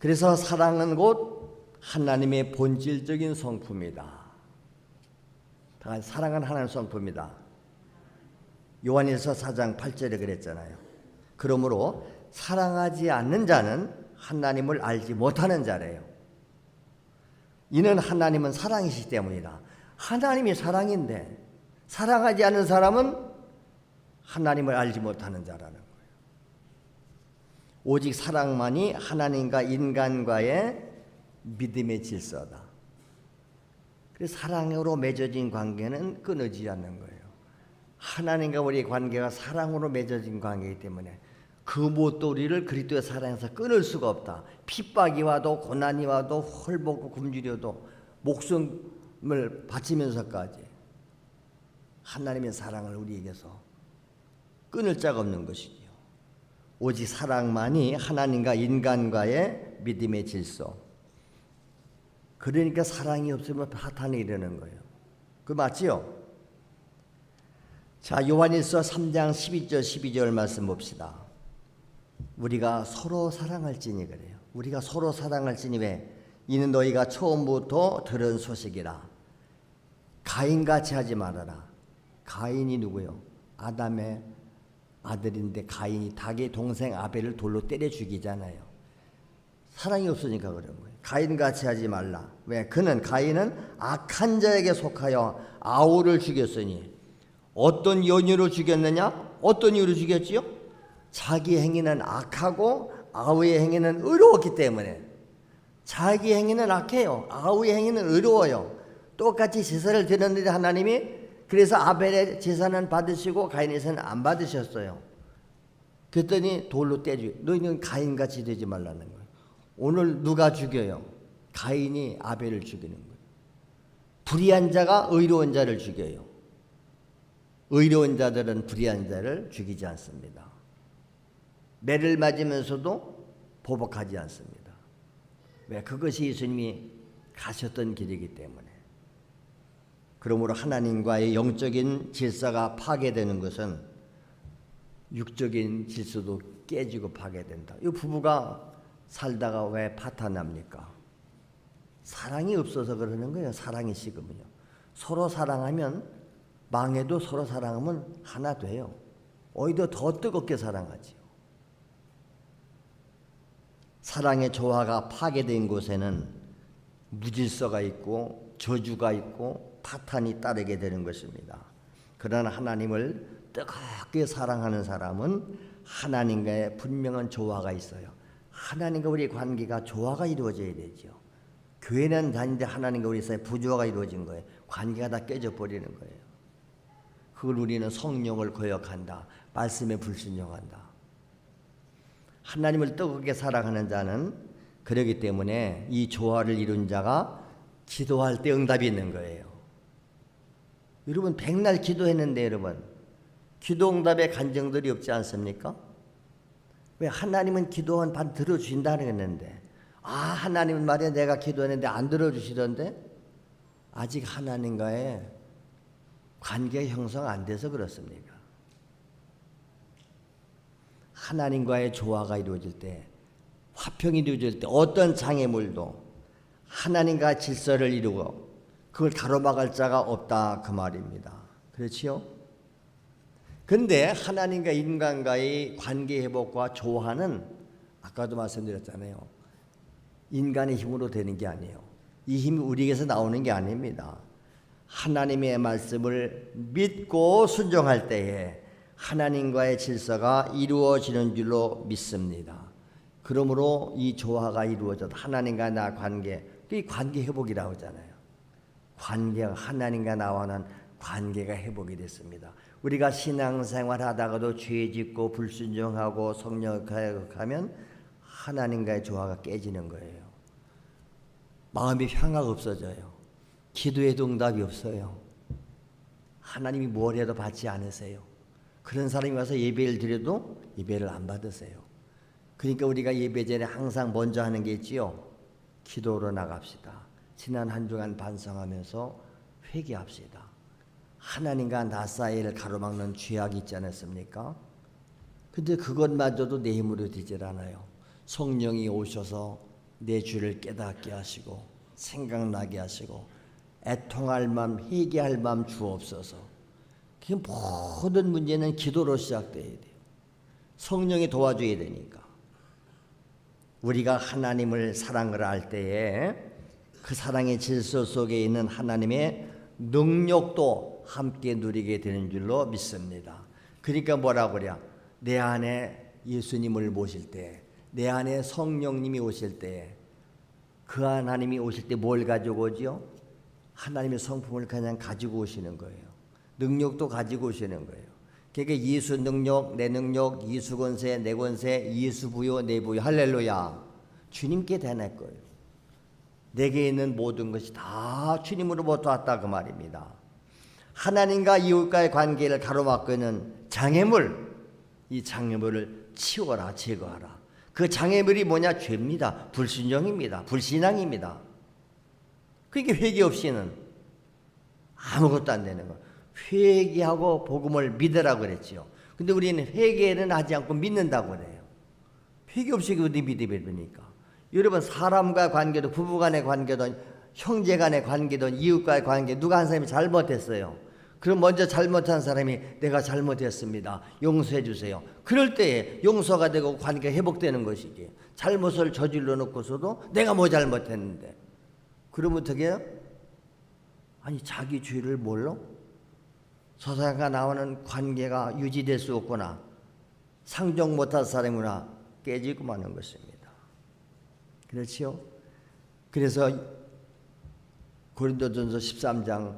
그래서 사랑은 곧 하나님의 본질적인 성품이다. 사랑은 하나님의 성품이다. 요한일서 4장 8절에 그랬잖아요. 그러므로 사랑하지 않는 자는 하나님을 알지 못하는 자래요. 이는 하나님은 사랑이시기 때문이다. 하나님이 사랑인데 사랑하지 않는 사람은 하나님을 알지 못하는 자라는 거예요. 오직 사랑만이 하나님과 인간과의 믿음의 질서다. 그래서 사랑으로 맺어진 관계는 끊어지지 않는 거예요. 하나님과 우리의 관계가 사랑으로 맺어진 관계이기 때문에 그 무엇도 우리를 그리스도의 사랑에서 끊을 수가 없다. 핍박이 와도 고난이 와도 헐벗고 굶주려도 목숨을 바치면서까지 하나님의 사랑을 우리에게서 끊을 자가 없는 것이지요. 오직 사랑만이 하나님과 인간과의 믿음의 질서. 그러니까 사랑이 없으면 파탄이 일어나는 거예요. 그 맞지요? 자, 요한일서 3장 12절 12절 말씀 봅시다. 우리가 서로 사랑할지니 그래요. 우리가 서로 사랑할지니 왜? 이는 너희가 처음부터 들은 소식이라. 가인같이 하지 말아라. 가인이 누구요? 아담의 아들인데 가인이 닭의 동생 아벨을 돌로 때려 죽이잖아요. 사랑이 없으니까 그런 거예요. 가인같이 하지 말라. 왜? 가인은 악한 자에게 속하여 아우를 죽였으니 어떤 연유로 죽였느냐? 어떤 이유로 죽였지요? 자기 행위는 악하고 아우의 행위는 의로웠기 때문에. 자기 행위는 악해요. 아우의 행위는 의로워요. 똑같이 제사를 드렸는데 하나님이 그래서 아벨의 제사는 받으시고 가인의 제사는 안 받으셨어요. 그랬더니 돌로 때려. 너희는 가인같이 되지 말라는 거예요. 오늘 누가 죽여요? 가인이 아벨을 죽이는 거예요. 불의한 자가 의로운 자를 죽여요. 의로운 자들은 불의한 자를 죽이지 않습니다. 매를 맞으면서도 보복하지 않습니다. 왜? 그것이 예수님이 가셨던 길이기 때문에. 그러므로 하나님과의 영적인 질서가 파괴되는 것은 육적인 질서도 깨지고 파괴된다. 이 부부가 살다가 왜 파탄납니까? 사랑이 없어서 그러는 거예요. 사랑이 식으면요. 서로 사랑하면 망해도 서로 사랑하면 하나 돼요. 오히려 더 뜨겁게 사랑하지요. 사랑의 조화가 파괴된 곳에는 무질서가 있고 저주가 있고 파탄이 따르게 되는 것입니다. 그러나 하나님을 뜨겁게 사랑하는 사람은 하나님과의 분명한 조화가 있어요. 하나님과 우리의 관계가 조화가 이루어져야 되죠. 교회는 다니는데 하나님과 우리 사이에 부조화가 이루어진 거예요. 관계가 다 깨져버리는 거예요. 그걸 우리는 성령을 거역한다. 말씀에 불순종한다. 하나님을 뜨겁게 사랑하는 자는 그러기 때문에 이 조화를 이룬 자가 기도할 때 응답이 있는 거예요. 여러분 백날 기도했는데 여러분 기도 응답에 간증들이 없지 않습니까? 왜? 하나님은 기도한 반 들어주신다는 했는데 하나님은 말이야 내가 기도했는데 안 들어주시던데 아직 하나님과의 관계 형성 안 돼서 그렇습니까? 하나님과의 조화가 이루어질 때 화평이 이루어질 때 어떤 장애물도 하나님과 질서를 이루고 그걸 가로막을 자가 없다 그 말입니다. 그렇지요? 그런데 하나님과 인간과의 관계 회복과 조화는 아까도 말씀드렸잖아요. 인간의 힘으로 되는 게 아니에요. 이 힘이 우리에게서 나오는 게 아닙니다. 하나님의 말씀을 믿고 순종할 때에 하나님과의 질서가 이루어지는 줄로 믿습니다. 그러므로 이 조화가 이루어져도 하나님과 나 관계, 이 관계 회복이라고 하잖아요. 관계가 하나님과 나와는 관계가 회복이 됐습니다. 우리가 신앙생활 하다가도 죄 짓고 불순종하고 성령 가역하면 하나님과의 조화가 깨지는 거예요. 마음이 평화가 없어져요. 기도에도 응답이 없어요. 하나님이 뭘 해도 받지 않으세요. 그런 사람이 와서 예배를 드려도 예배를 안 받으세요. 그러니까 우리가 예배 전에 항상 먼저 하는 게 있지요. 기도로 나갑시다. 지난 한 주간 반성하면서 회개합시다. 하나님과 나 사이를 가로막는 죄악이 있지 않았습니까? 근데 그것마저도 내 힘으로 되질 않아요. 성령이 오셔서 내 죄를 깨닫게 하시고 생각나게 하시고 애통할 마음, 회개할 마음 주옵소서. 그 모든 문제는 기도로 시작돼야 돼요. 성령이 도와줘야 되니까. 우리가 하나님을 사랑을 할 때에 그 사랑의 질서 속에 있는 하나님의 능력도 함께 누리게 되는 줄로 믿습니다. 그러니까 뭐라고 그래요? 내 안에 예수님을 모실 때, 내 안에 성령님이 오실 때, 그 하나님이 오실 때 뭘 가지고 오지요? 하나님의 성품을 그냥 가지고 오시는 거예요. 능력도 가지고 오시는 거예요. 그러니까 예수 능력, 내 능력, 예수 권세, 내 권세, 예수 부요, 내 부요. 할렐루야. 주님께 대낼 거예요. 내게 있는 모든 것이 다 주님으로부터 왔다 그 말입니다. 하나님과 이웃과의 관계를 가로막고 있는 장애물, 이 장애물을 치워라, 제거하라. 그 장애물이 뭐냐? 죄입니다. 불순종입니다. 불신앙입니다. 그러니까 회개 없이는 아무것도 안 되는 거예요. 회개하고 복음을 믿으라고 그랬지요. 근데 우리는 회개는 하지 않고 믿는다고 그래요. 회개 없이 그것도 믿으니까. 여러분, 사람과 관계도, 부부 간의 관계도, 형제 간의 관계도, 이웃과의 관계, 누가 한 사람이 잘못했어요. 그럼 먼저 잘못한 사람이 내가 잘못했습니다, 용서해 주세요. 그럴 때에 용서가 되고 관계가 회복되는 것이지. 잘못을 저질러 놓고서도 내가 뭐 잘못했는데, 그러면 어떻게 해요? 아니, 자기 죄를 몰라? 저 사람과 나오는 관계가 유지될 수 없구나, 상종 못할 사람이구나, 깨지고 마는 것입니다. 그렇지요? 그래서 고린도전서 13장,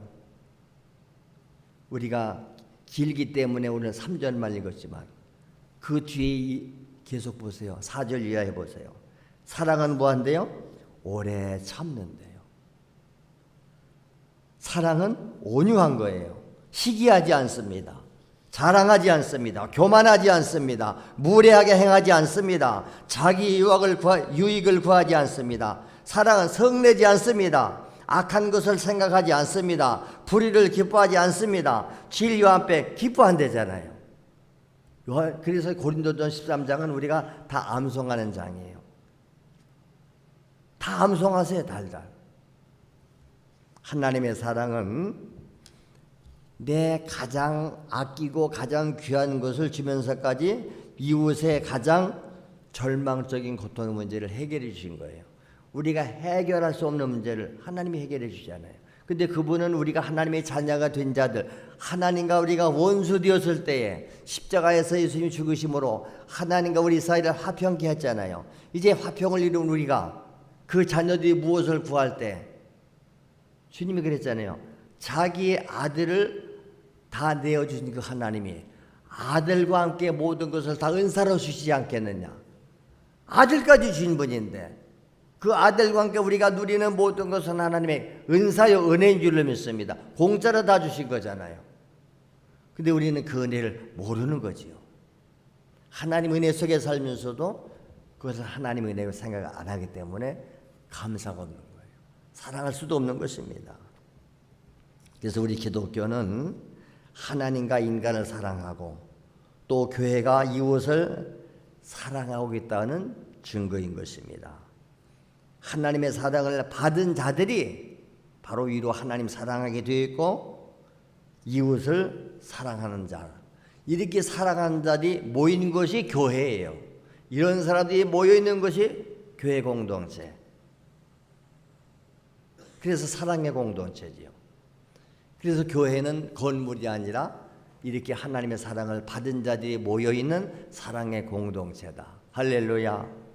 우리가 길기 때문에 오늘 3절만 읽었지만 그 뒤에 계속 보세요. 4절 이하에 보세요. 사랑은 뭐한대요? 오래 참는데요. 사랑은 온유한 거예요. 시기하지 않습니다. 자랑하지 않습니다. 교만하지 않습니다. 무례하게 행하지 않습니다. 자기 유익을 구하지 않습니다. 사랑은 성내지 않습니다. 악한 것을 생각하지 않습니다. 불의를 기뻐하지 않습니다. 진리와 함께 기뻐한대잖아요. 그래서 고린도전 13장은 우리가 다 암송하는 장이에요. 다 암송하세요. 달달. 하나님의 사랑은 내 가장 아끼고 가장 귀한 것을 주면서까지 이웃의 가장 절망적인 고통의 문제를 해결해 주신 거예요. 우리가 해결할 수 없는 문제를 하나님이 해결해 주잖아요. 근데 그분은 우리가 하나님의 자녀가 된 자들, 하나님과 우리가 원수 되었을 때에 십자가에서 예수님이 죽으심으로 하나님과 우리 사이를 화평케 했잖아요. 이제 화평을 이룬 우리가 그 자녀들이 무엇을 구할 때 주님이 그랬잖아요. 자기의 아들을 다 내어주신 그 하나님이 아들과 함께 모든 것을 다 은사로 주시지 않겠느냐. 아들까지 주신 분인데 그 아들과 함께 우리가 누리는 모든 것은 하나님의 은사요 은혜인 줄로 믿습니다. 공짜로 다 주신 거잖아요. 근데 우리는 그 은혜를 모르는 거지요. 하나님 은혜 속에 살면서도 그것을 하나님의 은혜로 생각 안 하기 때문에 감사가 없는 거예요. 사랑할 수도 없는 것입니다. 그래서 우리 기독교는 하나님과 인간을 사랑하고 또 교회가 이웃을 사랑하고 있다는 증거인 것입니다. 하나님의 사랑을 받은 자들이 바로 위로 하나님 사랑하게 되어 있고 이웃을 사랑하는 자, 이렇게 사랑하는 자들이 모인 것이 교회예요. 이런 사람들이 모여 있는 것이 교회 공동체. 그래서 사랑의 공동체지요. 그래서 교회는 건물이 아니라 이렇게 하나님의 사랑을 받은 자들이 모여 있는 사랑의 공동체다. 할렐루야.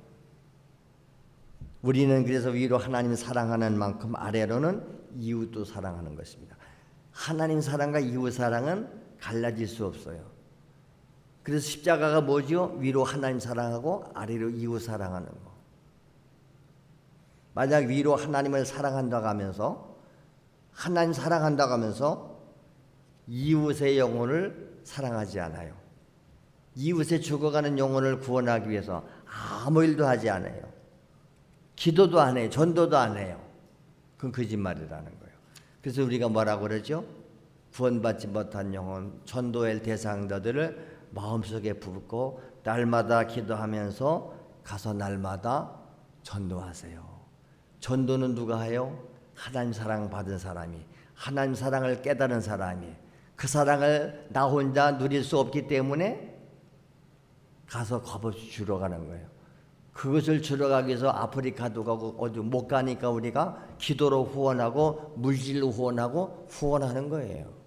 우리는 그래서 위로 하나님 사랑하는 만큼 아래로는 이웃도 사랑하는 것입니다. 하나님 사랑과 이웃 사랑은 갈라질 수 없어요. 그래서 십자가가 뭐죠? 위로 하나님 사랑하고 아래로 이웃 사랑하는 거. 만약 위로 하나님을 사랑한다고 하면서 하나님 사랑한다고 하면서 이웃의 영혼을 사랑하지 않아요. 이웃의 죽어가는 영혼을 구원하기 위해서 아무 일도 하지 않아요. 기도도 안 해요. 전도도 안 해요. 그건 거짓말이라는 거예요. 그래서 우리가 뭐라고 그러죠? 구원받지 못한 영혼, 전도할 대상자들을 마음속에 품고 날마다 기도하면서 가서 날마다 전도하세요. 전도는 누가 해요? 하나님 사랑 받은 사람이, 하나님 사랑을 깨달은 사람이, 그 사랑을 나 혼자 누릴 수 없기 때문에 가서 값없이 주러 가는 거예요. 그것을 줄여가기 위해서 아프리카도 가고 어디 못 가니까 우리가 기도로 후원하고 물질로 후원하고 후원하는 거예요.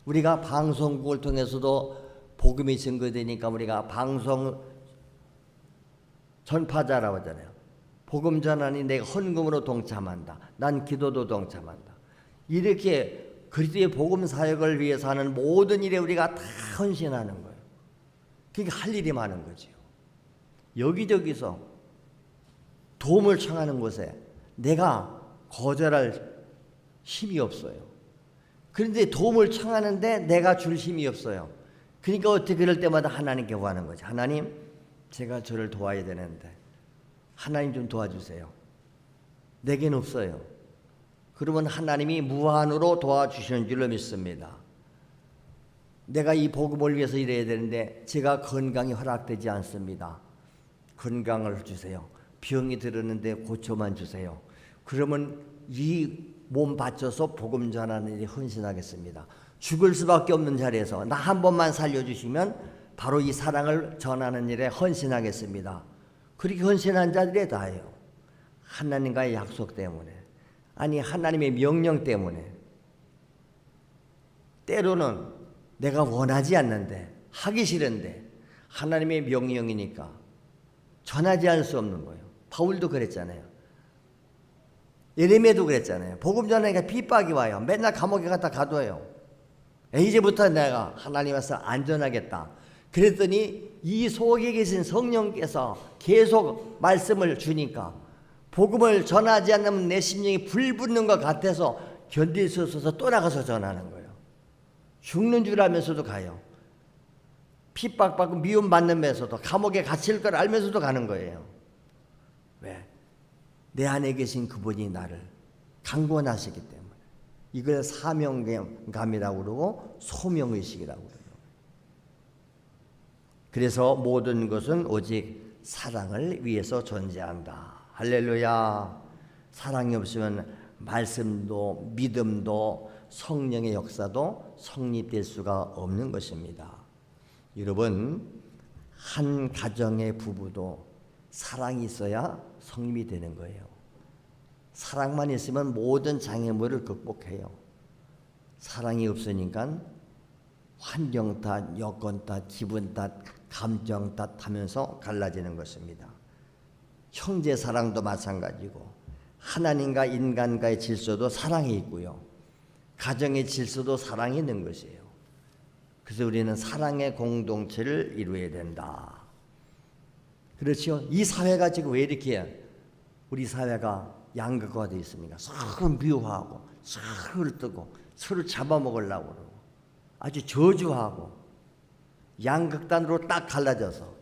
우리가 방송국을 통해서도 복음이 증거되니까 우리가 방송 전파자라고 하잖아요. 복음 전하니 내가 헌금으로 동참한다. 난 기도도 동참한다. 이렇게 그리스도의 복음 사역을 위해서 하는 모든 일에 우리가 다 헌신하는 거예요. 그러니까 할 일이 많은 거죠. 여기저기서 도움을 청하는 곳에 내가 거절할 힘이 없어요. 그런데 도움을 청하는데 내가 줄 힘이 없어요. 그러니까 어떻게 그럴 때마다 하나님께 구하는 거죠. 하나님, 제가 저를 도와야 되는데 하나님 좀 도와주세요. 내겐 없어요. 그러면 하나님이 무한으로 도와주시는 줄로 믿습니다. 내가 이 복음을 위해서 일해야 되는데 제가 건강이 허락되지 않습니다. 건강을 주세요. 병이 들었는데 고쳐만 주세요. 그러면 이 몸 바쳐서 복음 전하는 일에 헌신하겠습니다. 죽을 수밖에 없는 자리에서 나 한 번만 살려주시면 바로 이 사랑을 전하는 일에 헌신하겠습니다. 그렇게 헌신한 자들이 다예요. 하나님과의 약속 때문에, 아니 하나님의 명령 때문에. 때로는 내가 원하지 않는데, 하기 싫은데 하나님의 명령이니까 전하지 않을 수 없는 거예요. 바울도 그랬잖아요. 예레미야도 그랬잖아요. 복음 전하니까 핍박이 와요. 맨날 감옥에 갖다 가둬요. 이제부터 내가 하나님 앞에서 안전하겠다. 그랬더니 이 속에 계신 성령께서 계속 말씀을 주니까 복음을 전하지 않으면 내 심령이 불붙는 것 같아서 견딜 수 없어서 또 나가서 전하는 거예요. 죽는 줄 알면서도 가요. 핍박받고 미움받는면서도 감옥에 갇힐 걸 알면서도 가는 거예요. 왜? 내 안에 계신 그분이 나를 강권하시기 때문에. 이걸 사명감이라고 그러고 소명의식이라고 그래요. 그래서 모든 것은 오직 사랑을 위해서 존재한다. 할렐루야. 사랑이 없으면 말씀도 믿음도 성령의 역사도 성립될 수가 없는 것입니다. 여러분, 한 가정의 부부도 사랑이 있어야 성립이 되는 거예요. 사랑만 있으면 모든 장애물을 극복해요. 사랑이 없으니까 환경 탓, 여건 탓, 기분 탓, 감정 탓 하면서 갈라지는 것입니다. 형제 사랑도 마찬가지고 하나님과 인간과의 질서도 사랑이 있고요. 가정의 질서도 사랑이 있는 것이에요. 그래서 우리는 사랑의 공동체를 이루어야 된다. 그렇죠? 이 사회가 지금 왜 이렇게 우리 사회가 양극화되어 있습니까? 서로 미워하고 서로 뜨고 서로 잡아먹으려고 그러고 아주 저주하고 양극단으로 딱 갈라져서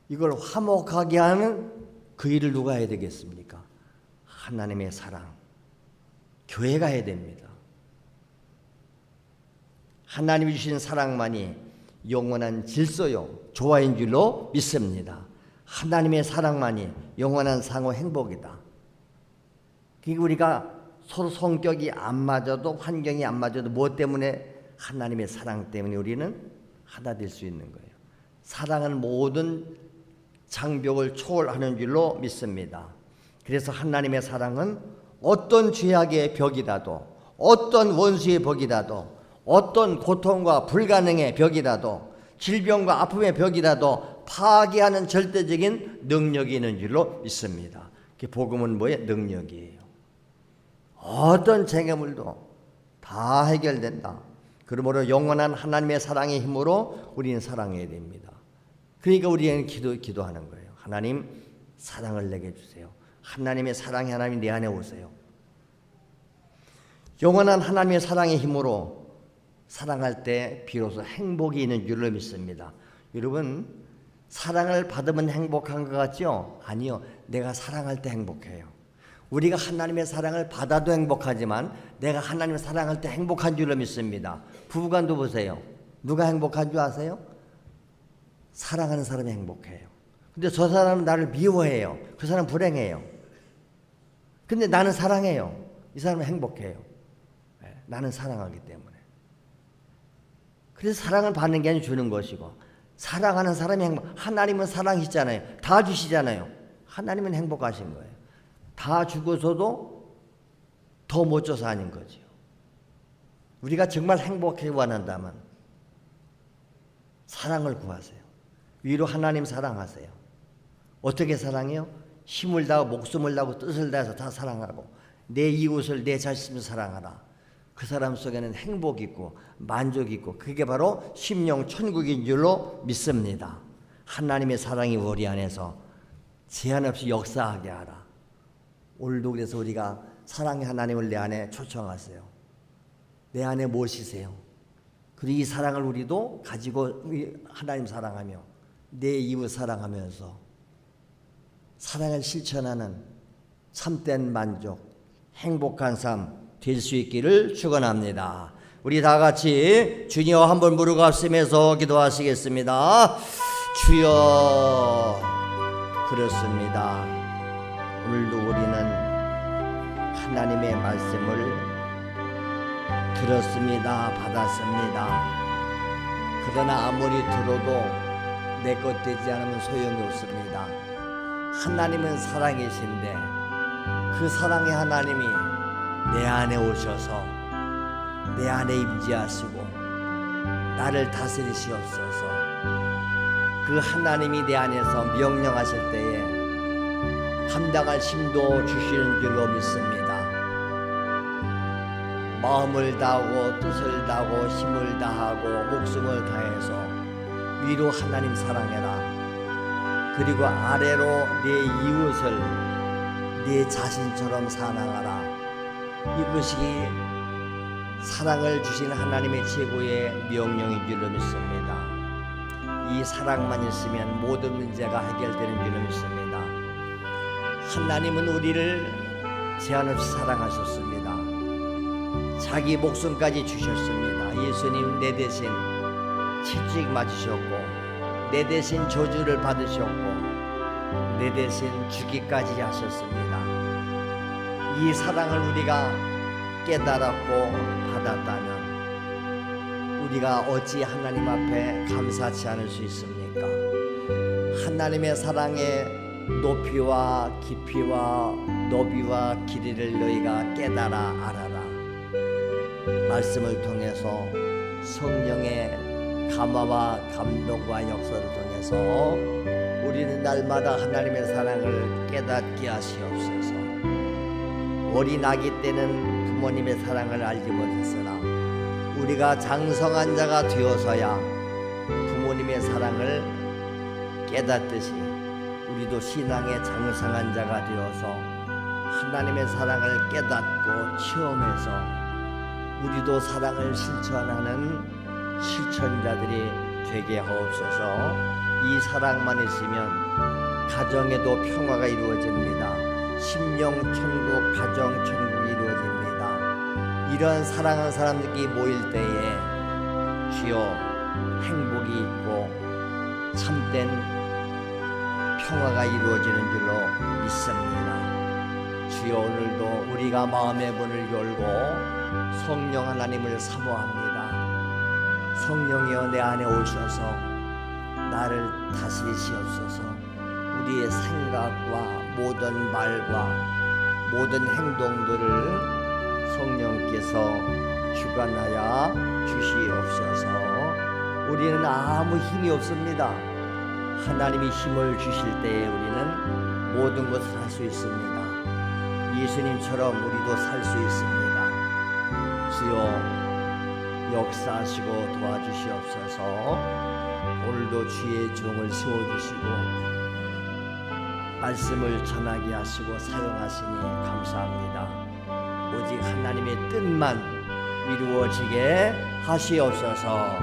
이걸 화목하게 하는 그 일을 누가 해야 되겠습니까? 하나님의 사랑, 교회가 해야 됩니다. 하나님이 주신 사랑만이 영원한 질서요, 조화인 줄로 믿습니다. 하나님의 사랑만이 영원한 상호 행복이다. 그러니까 우리가 서로 성격이 안 맞아도 환경이 안 맞아도 무엇 때문에? 하나님의 사랑 때문에 우리는 하나 될 수 있는 거예요. 사랑은 모든 장벽을 초월하는 줄로 믿습니다. 그래서 하나님의 사랑은 어떤 죄악의 벽이라도 어떤 원수의 벽이라도 어떤 고통과 불가능의 벽이라도 질병과 아픔의 벽이라도 파괴하는 절대적인 능력이 있는 줄로 믿습니다. 복음은 뭐예요? 능력이에요. 어떤 장애물도 다 해결된다. 그러므로 영원한 하나님의 사랑의 힘으로 우리는 사랑해야 됩니다. 그러니까 우리는 기도하는 거예요. 하나님, 사랑을 내게 주세요. 하나님의 사랑이 하나님 내 안에 오세요. 영원한 하나님의 사랑의 힘으로 사랑할 때 비로소 행복이 있는 줄로 믿습니다. 여러분, 사랑을 받으면 행복한 것 같죠? 아니요. 내가 사랑할 때 행복해요. 우리가 하나님의 사랑을 받아도 행복하지만 내가 하나님을 사랑할 때 행복한 줄로 믿습니다. 부부간도 보세요. 누가 행복한 줄 아세요? 사랑하는 사람이 행복해요. 근데 저 사람은 나를 미워해요. 그 사람은 불행해요. 근데 나는 사랑해요. 이 사람은 행복해요. 나는 사랑하기 때문에. 그래서 사랑을 받는 게 아니라 주는 것이고, 사랑하는 사람이 하나님은 사랑이시잖아요. 다 주시잖아요. 하나님은 행복하신 거예요. 다 주고서도 더 못 줘서 아닌 거죠. 우리가 정말 행복하게 원한다면 사랑을 구하세요. 위로 하나님 사랑하세요. 어떻게 사랑해요? 힘을 다하고 목숨을 다하고 뜻을 다해서 다 사랑하고 내 이웃을 내 자신을 사랑하라. 그 사람 속에는 행복이 있고 만족이 있고 그게 바로 심령 천국인 줄로 믿습니다. 하나님의 사랑이 우리 안에서 제한 없이 역사하게 하라. 오늘도 그래서 우리가 사랑의 하나님을 내 안에 초청하세요. 내 안에 모시세요. 그리고 이 사랑을 우리도 가지고 하나님 사랑하며 내 이웃 사랑하면서 사랑을 실천하는 참된 만족, 행복한 삶 될 수 있기를 축원합니다. 우리 다 같이 주님과 한번 무릎 꿇으면서 기도하시겠습니다. 주여, 그렇습니다. 오늘도 우리는 하나님의 말씀을 들었습니다. 받았습니다. 그러나 아무리 들어도 내 것 되지 않으면 소용이 없습니다. 하나님은 사랑이신데 그 사랑의 하나님이 내 안에 오셔서 내 안에 임재하시고 나를 다스리시옵소서. 그 하나님이 내 안에서 명령하실 때에 감당할 힘도 주시는 줄로 믿습니다. 마음을 다하고 뜻을 다하고 힘을 다하고 목숨을 다해서 위로 하나님 사랑해라. 그리고 아래로 내 이웃을 내 자신처럼 사랑하라. 이것이 사랑을 주신 하나님의 최고의 명령인 줄로 믿습니다. 이 사랑만 있으면 모든 문제가 해결되는 줄로 믿습니다. 하나님은 우리를 제한 없이 사랑하셨습니다. 자기 목숨까지 주셨습니다. 예수님 내 대신 채찍 맞으셨고 내 대신 저주를 받으셨고 내 대신 죽기까지 하셨습니다. 이 사랑을 우리가 깨달았고 받았다면 우리가 어찌 하나님 앞에 감사치 않을 수 있습니까? 하나님의 사랑의 높이와 깊이와 너비와 길이를 너희가 깨달아 알아라. 말씀을 통해서 성령의 감화와 감동과 역사를 통해서 우리는 날마다 하나님의 사랑을 깨닫게 하시옵소서. 어린 아기 때는 부모님의 사랑을 알지 못했으나 우리가 장성한 자가 되어서야 부모님의 사랑을 깨닫듯이 우리도 신앙의 장성한 자가 되어서 하나님의 사랑을 깨닫고 체험해서 우리도 사랑을 실천하는 실천자들이 되게 하옵소서. 이 사랑만 있으면 가정에도 평화가 이루어집니다. 심령 천국, 가정 천국이 이루어집니다. 이런 사랑하는 사람들이 모일 때에 주여 행복이 있고 참된 평화가 이루어지는 줄로 믿습니다. 주여 오늘도 우리가 마음의 문을 열고 성령 하나님을 사모합니다. 성령이여 내 안에 오셔서 나를 다스리시옵소서. 우리의 생각과 모든 말과 모든 행동들을 성령께서 주관하여 주시옵소서. 우리는 아무 힘이 없습니다. 하나님이 힘을 주실 때에 우리는 모든 것을 할 수 있습니다. 예수님처럼 우리도 살 수 있습니다. 주여 역사하시고 도와주시옵소서. 오늘도 주의 종을 세워주시고 말씀을 전하게 하시고 사용하시니 감사합니다. 오직 하나님의 뜻만 이루어지게 하시옵소서.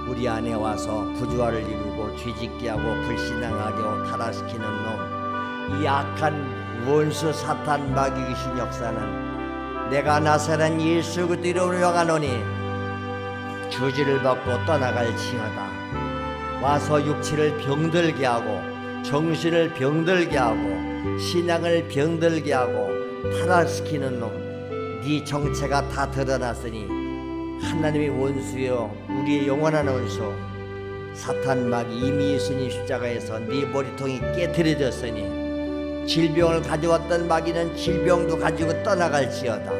우리 안에 와서 부조화를 이루고 뒤집게 하고 불신앙하게 하고 타락시키는 놈, 이 악한 원수 사탄 마귀 귀신 역사는 내가 나사렛 예수 그리스도 이름으로 명하노니 저주를 받고 떠나갈지어다. 와서 육체를 병들게 하고 정신을 병들게 하고 신앙을 병들게 하고 타락시키는 놈, 네 정체가 다 드러났으니 하나님의 원수여 우리의 영원한 원수 사탄 막이 이미 예수님 십자가에서 네 머리통이 깨트려졌으니 질병을 가져왔던 마귀는 질병도 가지고 떠나갈지어다.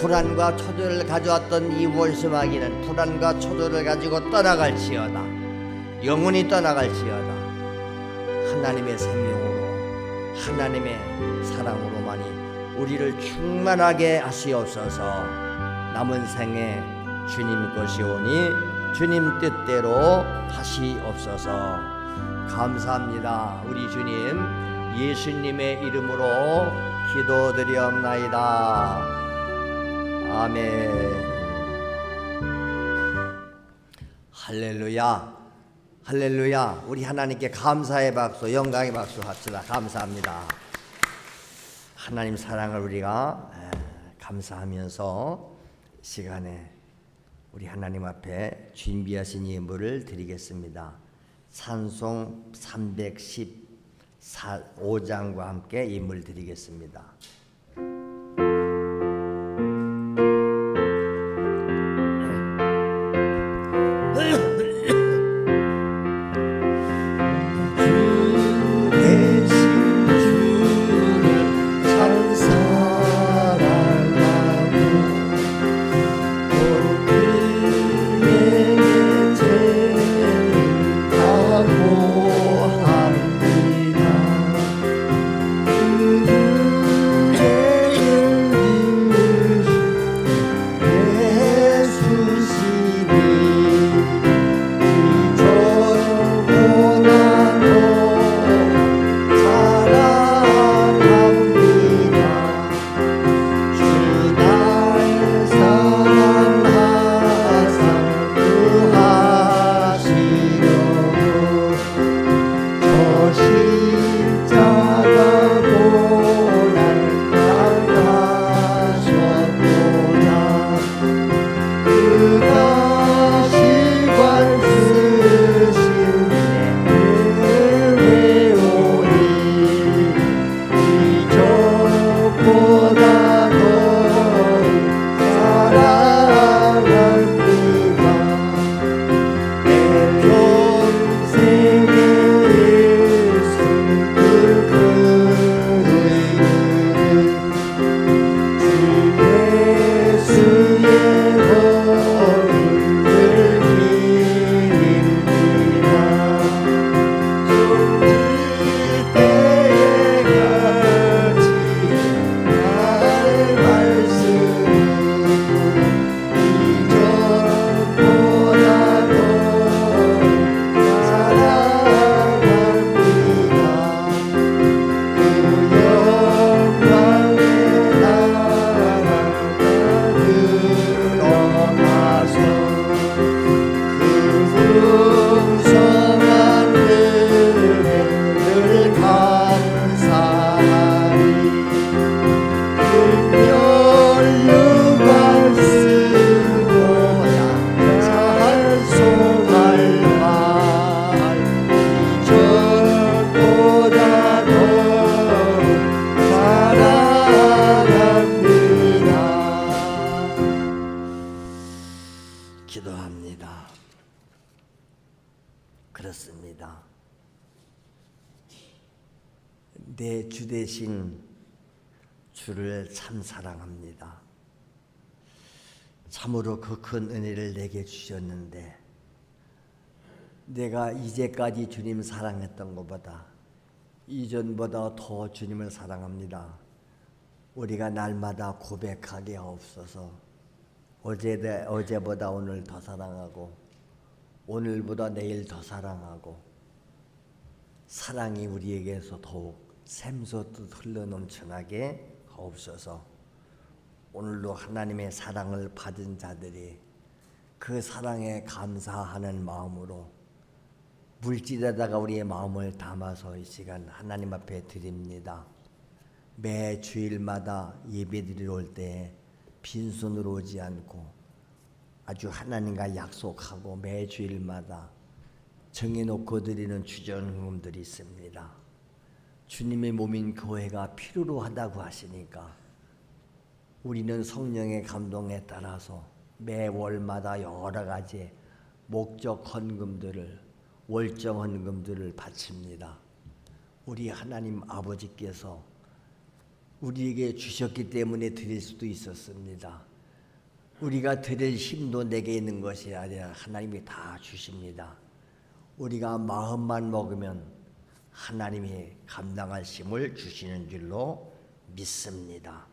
불안과 초조를 가져왔던 이 월수 마귀는 불안과 초조를 가지고 떠나갈지어다. 영원히 떠나갈지어다. 하나님의 생명으로 하나님의 사랑으로만이 우리를 충만하게 하시옵소서. 남은 생에 주님 것이오니 주님 뜻대로 하시옵소서. 감사합니다. 우리 주님 예수님의 이름으로 기도드리옵나이다. 아멘. 할렐루야, 할렐루야. 우리 하나님께 감사의 박수, 영광의 박수 합시다. 감사합니다. 하나님 사랑을 우리가 감사하면서 시간에 우리 하나님 앞에 준비하신 예물을 드리겠습니다. 찬송 315장과 함께 예물 드리겠습니다. 기도합니다. 그렇습니다. 내 주 대신 주를 참 사랑합니다. 참으로 그 큰 은혜를 내게 주셨는데 내가 이제까지 주님 사랑했던 것보다 이전보다 더 주님을 사랑합니다. 우리가 날마다 고백하게 하옵소서. 어제보다 오늘 더 사랑하고 오늘보다 내일 더 사랑하고 사랑이 우리에게서 더욱 샘솟듯 흘러넘쳐나게 하옵소서. 오늘도 하나님의 사랑을 받은 자들이 그 사랑에 감사하는 마음으로 물질에다가 우리의 마음을 담아서 이 시간 하나님 앞에 드립니다. 매 주일마다 예배드리러 올 때 빈손으로 오지 않고 아주 하나님과 약속하고 매 주일마다 정해놓고 드리는 주전금들이 있습니다. 주님의 몸인 교회가 필요로 하다고 하시니까 우리는 성령의 감동에 따라서 매 월마다 여러 가지 목적 헌금들을, 월정 헌금들을 바칩니다. 우리 하나님 아버지께서 우리에게 주셨기 때문에 드릴 수도 있었습니다. 우리가 드릴 힘도 내게 있는 것이 아니라 하나님이 다 주십니다. 우리가 마음만 먹으면 하나님이 감당할 힘을 주시는 줄로 믿습니다.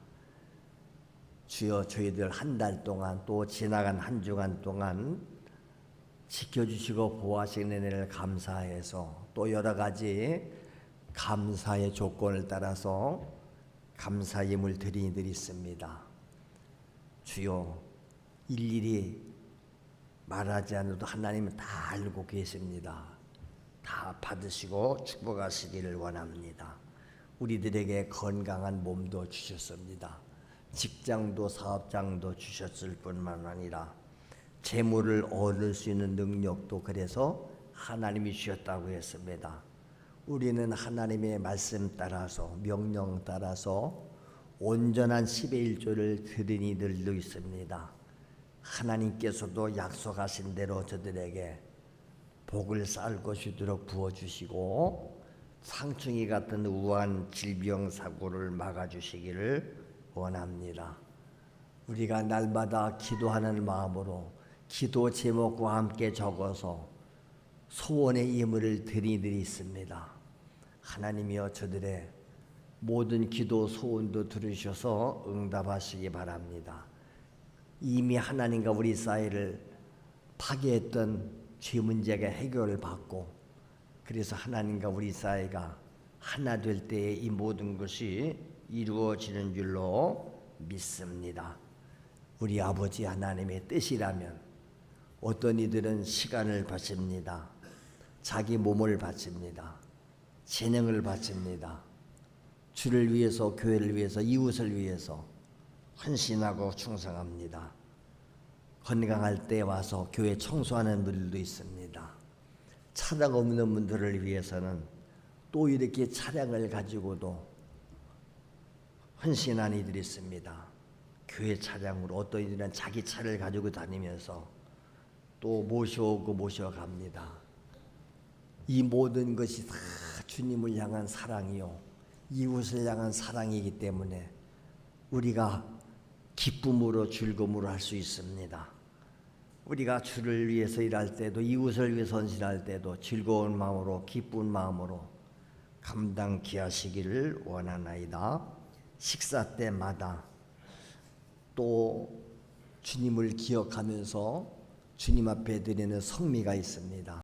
주여, 저희들 한 달 동안 또 지나간 한 주간 동안 지켜주시고 보호하시는 은혜를 감사해서 또 여러 가지 감사의 조건을 따라서 감사임을 드리있습니다. 주여, 일일이 말하지 않아도 하나님은 다 알고 계십니다. 다 받으시고 축복하시기를 원합니다. 우리들에게 건강한 몸도 주셨습니다. 직장도 사업장도 주셨을 뿐만 아니라 재물을 얻을 수 있는 능력도 그래서 하나님이 주셨다고 했습니다. 우리는 하나님의 말씀 따라서 명령 따라서 온전한 10의 1조를 드린 이들도 있습니다. 하나님께서도 약속하신 대로 저들에게 복을 쌓을 것이도록 부어주시고 상충이 같은 우한 질병 사고를 막아주시기를 원합니다. 우리가 날마다 기도하는 마음으로 기도 제목과 함께 적어서 소원의 예물을 드린 이들이 있습니다. 하나님이여, 저들의 모든 기도 소원도 들으셔서 응답하시기 바랍니다. 이미 하나님과 우리 사이를 파괴했던 죄 문제가 해결을 받고, 그래서 하나님과 우리 사이가 하나 될 때에 이 모든 것이 이루어지는 줄로 믿습니다. 우리 아버지 하나님의 뜻이라면 어떤 이들은 시간을 바칩니다. 자기 몸을 바칩니다. 재능을 바칩니다. 주를 위해서, 교회를 위해서, 이웃을 위해서 헌신하고 충성합니다. 건강할 때 와서 교회 청소하는 분들도 있습니다. 차량 없는 분들을 위해서는 또 이렇게 차량을 가지고도 헌신한 이들이 있습니다. 교회 차량으로 어떤 이들은 자기 차를 가지고 다니면서 또 모셔오고 모셔갑니다. 이 모든 것이 다 주님을 향한 사랑이요, 이웃을 향한 사랑이기 때문에 우리가 기쁨으로 즐거움으로 할 수 있습니다. 우리가 주를 위해서 일할 때도, 이웃을 위해서 헌신할 때도 즐거운 마음으로, 기쁜 마음으로 감당케 하시기를 원하나이다. 식사 때마다 또 주님을 기억하면서 주님 앞에 드리는 성미가 있습니다.